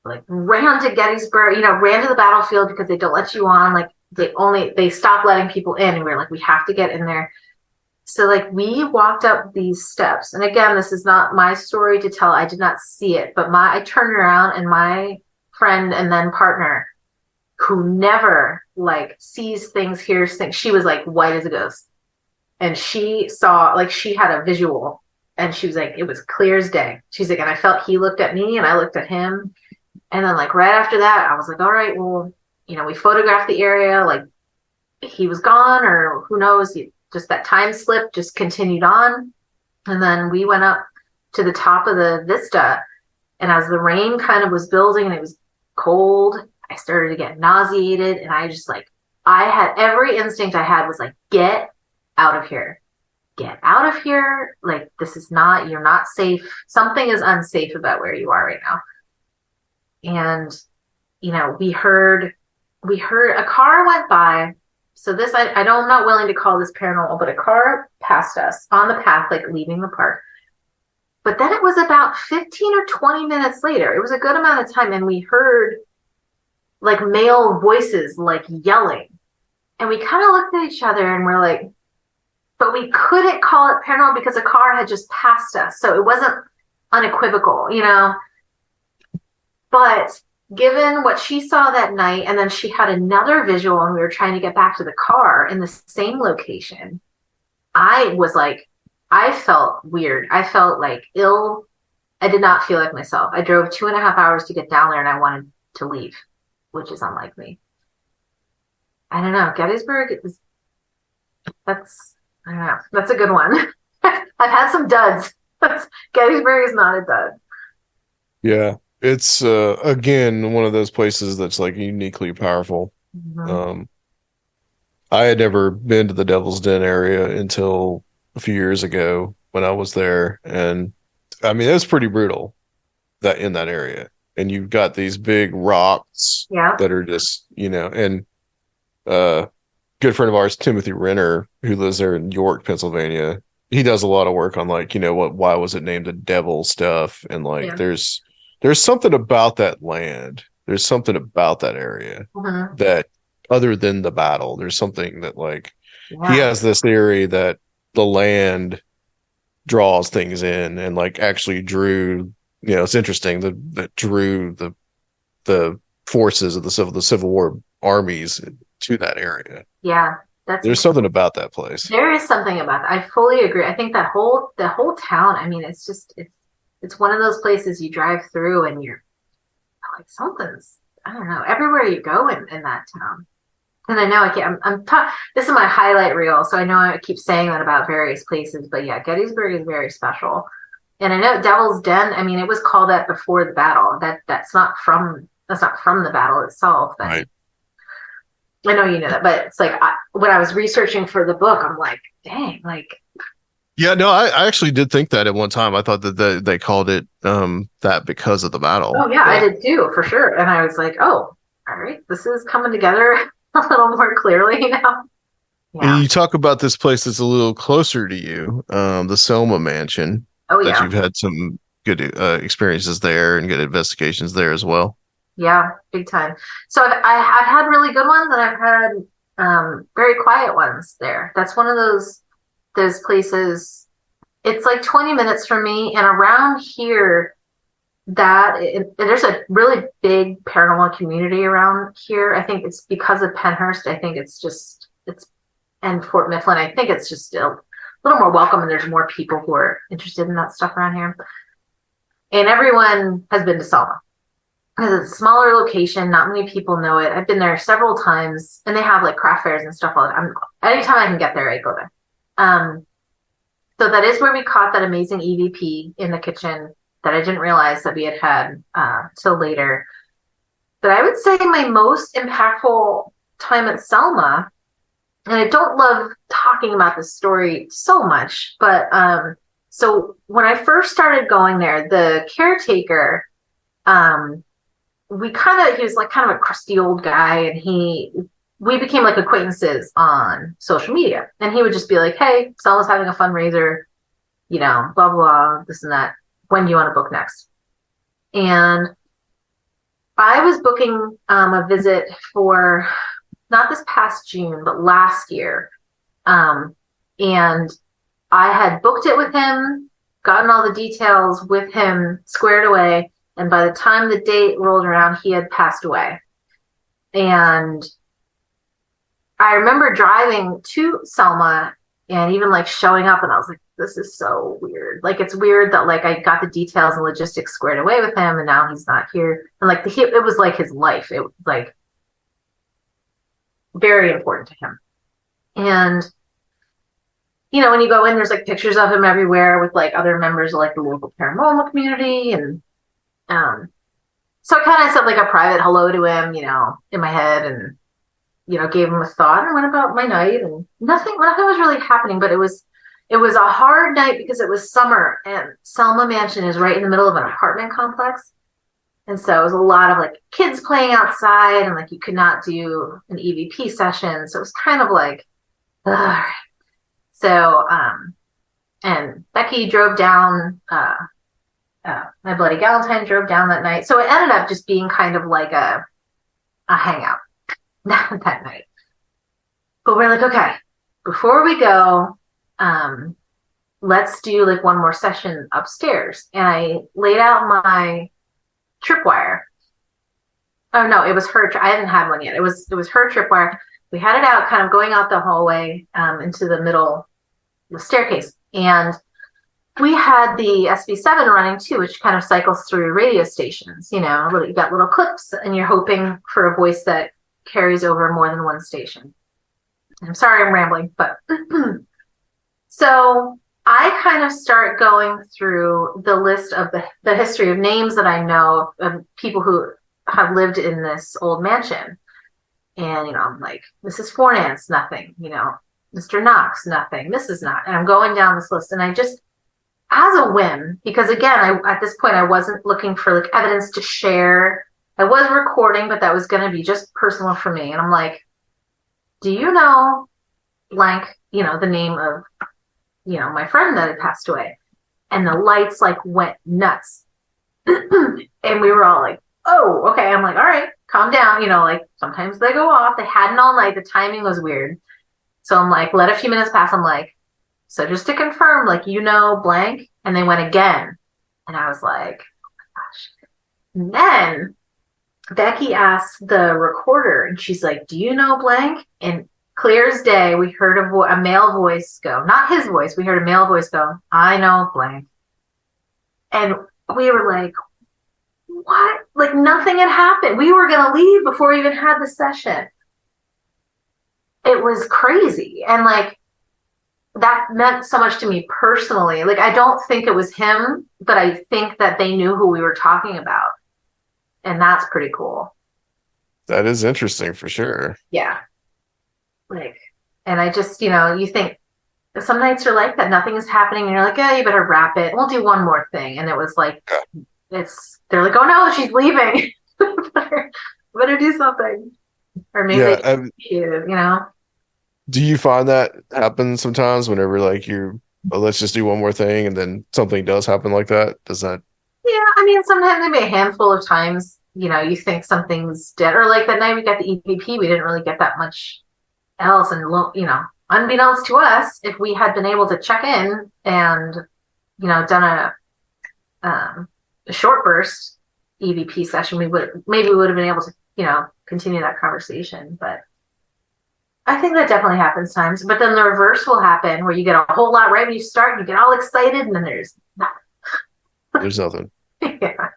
like ran to Gettysburg, ran to the battlefield because they don't let you on. Like they stopped letting people in, and we were like, we have to get in there. So like we walked up these steps, and again, this is not my story to tell. I did not see it, but I turned around, and my friend and then partner, who never like sees things, hears things, she was like white as a ghost, and she saw, like, she had a visual, and she was like, it was clear as day. She's like, and I felt he looked at me, and I looked at him, and then like right after that, I was like, all right, well, we photographed the area, like he was gone, or who knows. Just that time slip just continued on. And then we went up to the top of the vista. And as the rain kind of was building and it was cold, I started to get nauseated. And I just I had every instinct I had was like, get out of here. Get out of here. Like, this is not, you're not safe. Something is unsafe about where you are right now. And, we heard a car went by. So this, I'm not willing to call this paranormal, but a car passed us on the path, like leaving the park. But then it was about 15 or 20 minutes later. It was a good amount of time. And we heard like male voices, like yelling. And we kind of looked at each other and we're like, but we couldn't call it paranormal because a car had just passed us. So it wasn't unequivocal, But given what she saw that night, and then she had another visual and we were trying to get back to the car in the same location, I felt weird. I felt like ill. I did not feel like myself. I drove 2.5 hours to get down there and I wanted to leave, which is unlike me. I don't know. Gettysburg I don't know. That's a good one. I've had some duds. Gettysburg is not a dud. Yeah. It's again one of those places that's like uniquely powerful. Mm-hmm. I had never been to the Devil's Den area until a few years ago when I was there, and I mean it's pretty brutal that in that area. And you've got these big rocks Yeah. that are just, and good friend of ours, Timothy Renner, who lives there in York, Pennsylvania. He does a lot of work on like, why was it named the Devil stuff, and like Yeah. there's something about that land. There's something about that area Mm-hmm. that, other than the battle, there's something that like Yeah. he has this theory that the land draws things in and like actually drew. It's interesting that drew the forces of the Civil War armies to that area. Yeah. There's something about that place. There is something about that. I fully agree. I think the whole town, I mean, it's one of those places you drive through and you're like, something's, I don't know, everywhere you go in that town. And I know this is my highlight reel, so I know I keep saying that about various places, but yeah, Gettysburg is very special. And I know Devil's Den, I mean, it was called that before the battle. That's not from the battle itself. Right. I know you know that, but it's like when I was researching for the book, I'm like, dang, like. Yeah, no, I actually did think that at one time. I thought that they called it that because of the battle. Oh yeah, I did too, for sure. And I was like, oh, all right, this is coming together a little more clearly now. Yeah. And you talk about this place that's a little closer to you, the Selma Mansion. Oh that yeah. you've had some good experiences there and good investigations there as well. Yeah, big time. So I've had really good ones, and I've had very quiet ones there. That's one of those places. It's like 20 minutes from me, and around here, there's a really big paranormal community around here. I think it's because of Pennhurst. I think it's and Fort Mifflin. I think it's just a little more welcome, and there's more people who are interested in that stuff around here. And everyone has been to Selma because it's a smaller location. Not many people know it. I've been there several times, and they have like craft fairs and stuff. Anytime I can get there, I go there. So that is where we caught that amazing EVP in the kitchen that I didn't realize that we had till later. But I would say my most impactful time at Selma, and I don't love talking about this story so much, but so when I first started going there, the caretaker he was like kind of a crusty old guy, and we became like acquaintances on social media. And he would just be like, hey, Selma's having a fundraiser, blah, blah, blah, this and that. When do you want to book next? And I was booking a visit for not this past June, but last year. And I had booked it with him, gotten all the details with him squared away. And by the time the date rolled around, he had passed away. And I remember driving to Selma and even like showing up, and I was like, this is so weird. Like, it's weird that like I got the details and logistics squared away with him, and now he's not here. And like it was like his life. It was like very important to him. And when you go in, there's like pictures of him everywhere with like other members of like the local paranormal community. And so I kind of said like a private hello to him, in my head, and gave him a thought and went about my night, and nothing was really happening. But it was a hard night because it was summer, and Selma Mansion is right in the middle of an apartment complex. And so it was a lot of like kids playing outside, and like you could not do an EVP session. So it was kind of like, ugh. So, and Becky drove down, my Bloody Galentine drove down that night. So it ended up just being kind of like a hangout that night. But we're like, okay, before we go, let's do like one more session upstairs. And I laid out my tripwire. Oh no, it was her. I hadn't had one yet. It was her tripwire. We had it out, kind of going out the hallway into the middle, the staircase, and we had the SB7 running too, which kind of cycles through radio stations. You got little clips, and you're hoping for a voice that carries over more than one station. I'm sorry I'm rambling, but so I kind of start going through the list of the history of names that I know of people who have lived in this old mansion. And, I'm like, Mrs. Fornance, nothing, Mr. Knox, nothing, Mrs. Knox. And I'm going down this list, and I just, as a whim, because again, at this point, I wasn't looking for like evidence to share. I was recording, but that was going to be just personal for me. And I'm like, do you know blank, the name of, my friend that had passed away? And the lights like went nuts. And we were all like, oh, okay. I'm like, all right, calm down. Like sometimes they go off. They hadn't all night. The timing was weird. So I'm like, let a few minutes pass. I'm like, so just to confirm, like, blank. And they went again. And I was like, oh my gosh. And then Becky asked the recorder, and she's like, do you know blank? And clear as day, we heard a male voice go, not his voice. We heard a male voice go, I know blank. And we were like, what? Like nothing had happened. We were going to leave before we even had the session. It was crazy. And like, that meant so much to me personally. Like, I don't think it was him, but I think that they knew who we were talking about. And that's pretty cool. That is interesting for sure. Yeah. Like, and I just, you think some nights are like that. Nothing is happening. And you're like, yeah, you better wrap it. We'll do one more thing. And it was like, they're like, oh no, she's leaving. better do something. Or maybe they appreciate it, Do you find that happens sometimes whenever like let's just do one more thing, and then something does happen like that? Does that? Yeah, I mean, sometimes maybe a handful of times, you think something's dead. Or like that night we got the EVP, we didn't really get that much else. And, unbeknownst to us, if we had been able to check in and, done a short burst EVP session, we would have been able to, continue that conversation. But I think that definitely happens times. But then the reverse will happen, where you get a whole lot right when you start, and you get all excited, and then there's nothing. There's nothing. Yeah.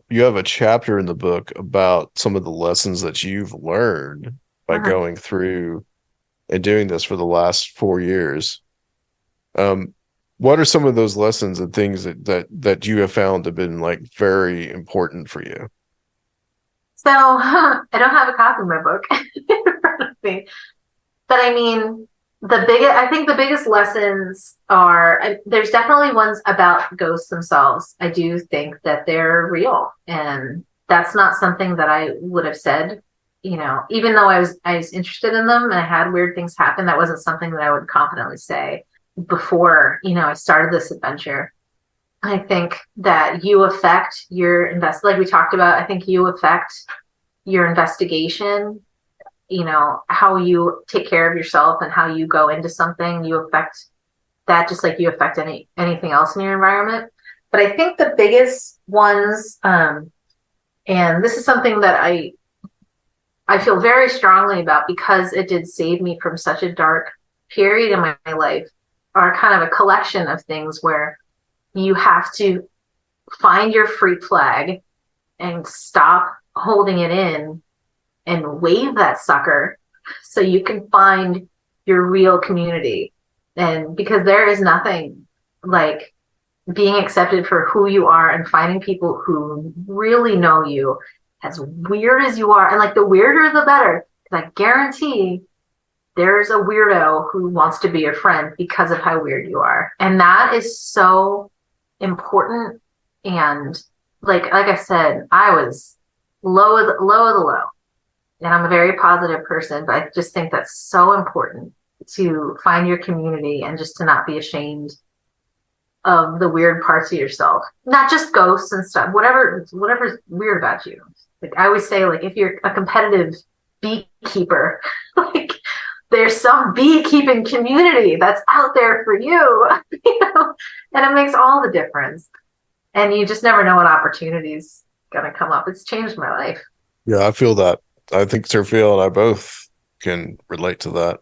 You have a chapter in the book about some of the lessons that you've learned by going through and doing this for the last 4 years. What are some of those lessons and things that you have found have been like very important for you? So I don't have a copy of my book in front of me, but I mean, I think the biggest lessons are, there's definitely ones about ghosts themselves. I do think that they're real, and that's not something that I would have said, even though I was interested in them and I had weird things happen. That wasn't something that I would confidently say before, I started this adventure. I think that you affect your like we talked about, I think you affect your investigation, how you take care of yourself and how you go into something. You affect that just like you affect anything else in your environment. But I think the biggest ones, and this is something that I feel very strongly about because it did save me from such a dark period in my life, are kind of a collection of things where you have to find your freak flag and stop holding it in and wave that sucker so you can find your real community. And because there is nothing like being accepted for who you are and finding people who really know you, as weird as you are. And like the weirder, the better. I guarantee there's a weirdo who wants to be your friend because of how weird you are. And that is so important. And like I said, I was low of the low. And I'm a very positive person, but I just think that's so important to find your community and just to not be ashamed of the weird parts of yourself. Not just ghosts and stuff, whatever's weird about you. Like I always say, like if you're a competitive beekeeper, like there's some beekeeping community that's out there for you, and it makes all the difference. And you just never know what opportunity's gonna come up. It's changed my life. Yeah, I feel that. I think Sophia and I both can relate to that.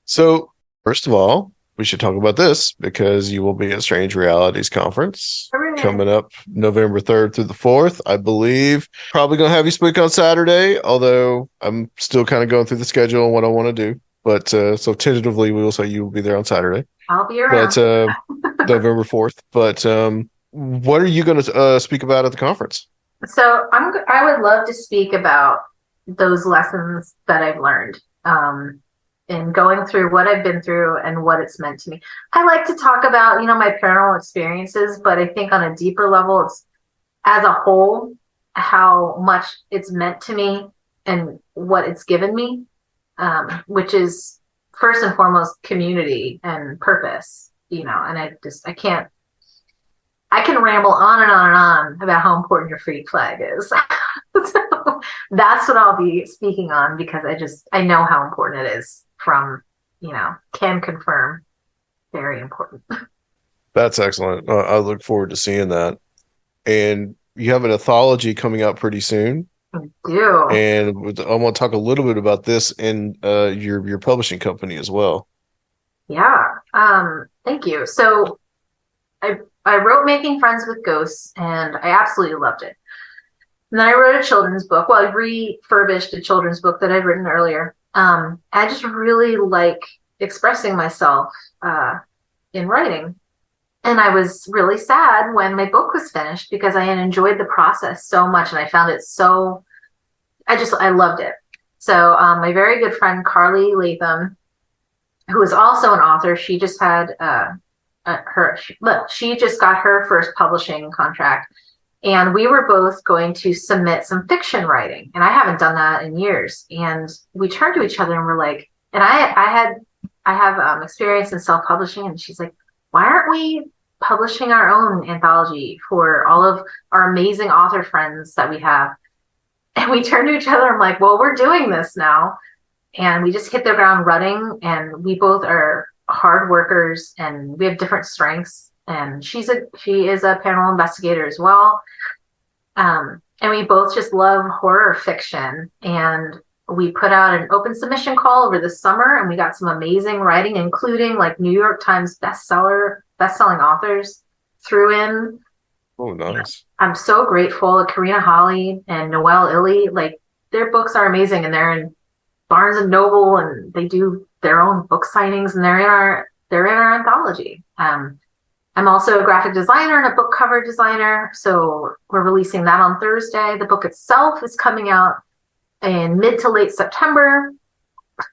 So, first of all, we should talk about this because you will be at Strange Realities Conference coming up November 3rd through the 4th, I believe. Probably going to have you speak on Saturday, although I'm still kind of going through the schedule and what I want to do. But so tentatively, we will say you will be there on Saturday. I'll be around. But November 4th. But what are you going to speak about at the conference? So I would love to speak about those lessons that I've learned. In going through what I've been through and what it's meant to me. I like to talk about, my paranormal experiences, but I think on a deeper level, it's as a whole, how much it's meant to me and what it's given me, which is first and foremost community and purpose, and I can ramble on and on and on about how important your freak flag is. So that's what I'll be speaking on because I know how important it is. From, can confirm, very important. That's excellent. I look forward to seeing that. And you have an anthology coming out pretty soon. I do. And I want to talk a little bit about this in your publishing company as well. Yeah. Thank you. So I wrote Making Friends with Ghosts, and I absolutely loved it. And then I wrote a children's book. Well, I refurbished a children's book that I'd written earlier. I just really like expressing myself in writing. And I was really sad when my book was finished because I had enjoyed the process so much and I found it I loved it. So my very good friend Carly Latham, who is also an author, she just had she just got her first publishing contract. And we were both going to submit some fiction writing. And I haven't done that in years. And we turned to each other and we're like, and I have experience in self-publishing. And she's like, why aren't we publishing our own anthology for all of our amazing author friends that we have? And we turned to each other. I'm like, well, we're doing this now. And we just hit the ground running. And we both are hard workers and we have different strengths. And she is a paranormal investigator as well. And we both just love horror fiction. And we put out an open submission call over the summer and we got some amazing writing, including like New York Times bestselling authors threw in. Oh, nice. I'm so grateful. Karina Holly and Noelle Illy, like their books are amazing and they're in Barnes and Noble and they do their own book signings and they're in our anthology. I'm also a graphic designer and a book cover designer. So we're releasing that on Thursday. The book itself is coming out in mid to late September,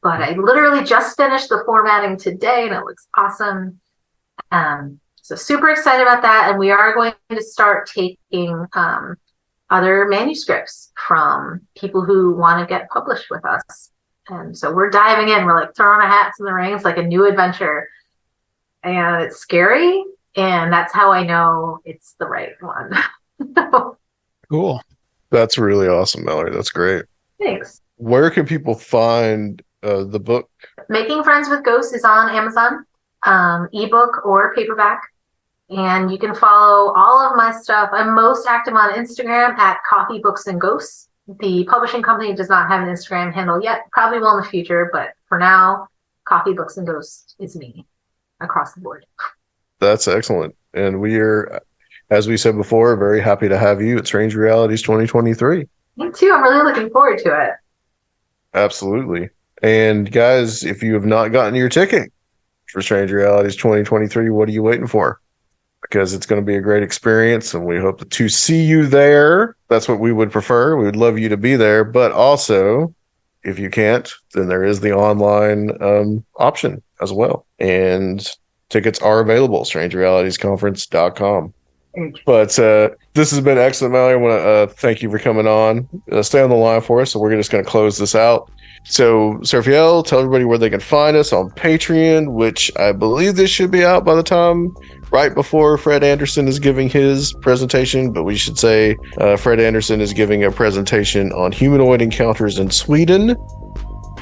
but I literally just finished the formatting today and it looks awesome. So super excited about that. And we are going to start taking other manuscripts from people who want to get published with us. And so we're diving in. We're like throwing our hats in the ring. It's like a new adventure. And it's scary. And that's how I know it's the right one. Cool. That's really awesome, Mallory. That's great. Thanks. Where can people find the book? Making Friends with Ghosts is on Amazon, ebook or paperback. And you can follow all of my stuff. I'm most active on Instagram at Coffee Books and Ghosts. The publishing company does not have an Instagram handle yet. Probably will in the future, but for now, Coffee Books and Ghosts is me across the board. That's excellent. And we are, as we said before, very happy to have you at Strange Realities 2023. Me too. I'm really looking forward to it. Absolutely. And guys, if you have not gotten your ticket for Strange Realities 2023, what are you waiting for? Because it's going to be a great experience, and we hope to see you there. That's what we would prefer. We would love you to be there. But also, if you can't, then there is the online option as well. And tickets are available, strangerealitiesconference.com. But this has been excellent, Mallory. I want to thank you for coming on. Stay on the line for us, so we're just going to close this out. So, Seraphiel, tell everybody where they can find us on Patreon, which I believe this should be out by the time right before Fred Anderson is giving his presentation, but we should say Fred Anderson is giving a presentation on humanoid encounters in Sweden.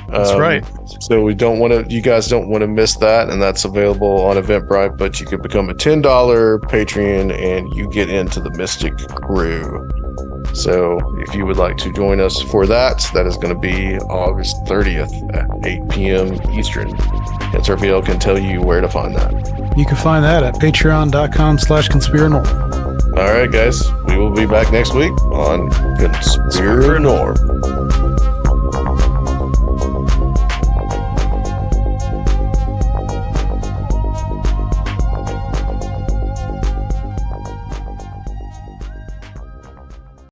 That's right. So you guys don't want to miss that, and that's available on Eventbrite, but you could become a $10 Patreon and you get into the Mystic crew. So if you would like to join us for that, that is going to be August 30th at 8 p.m. Eastern. And Seraphiel can tell you where to find that. You can find that at patreon.com/Conspirinormal. All right, guys. We will be back next week on Conspirinormal.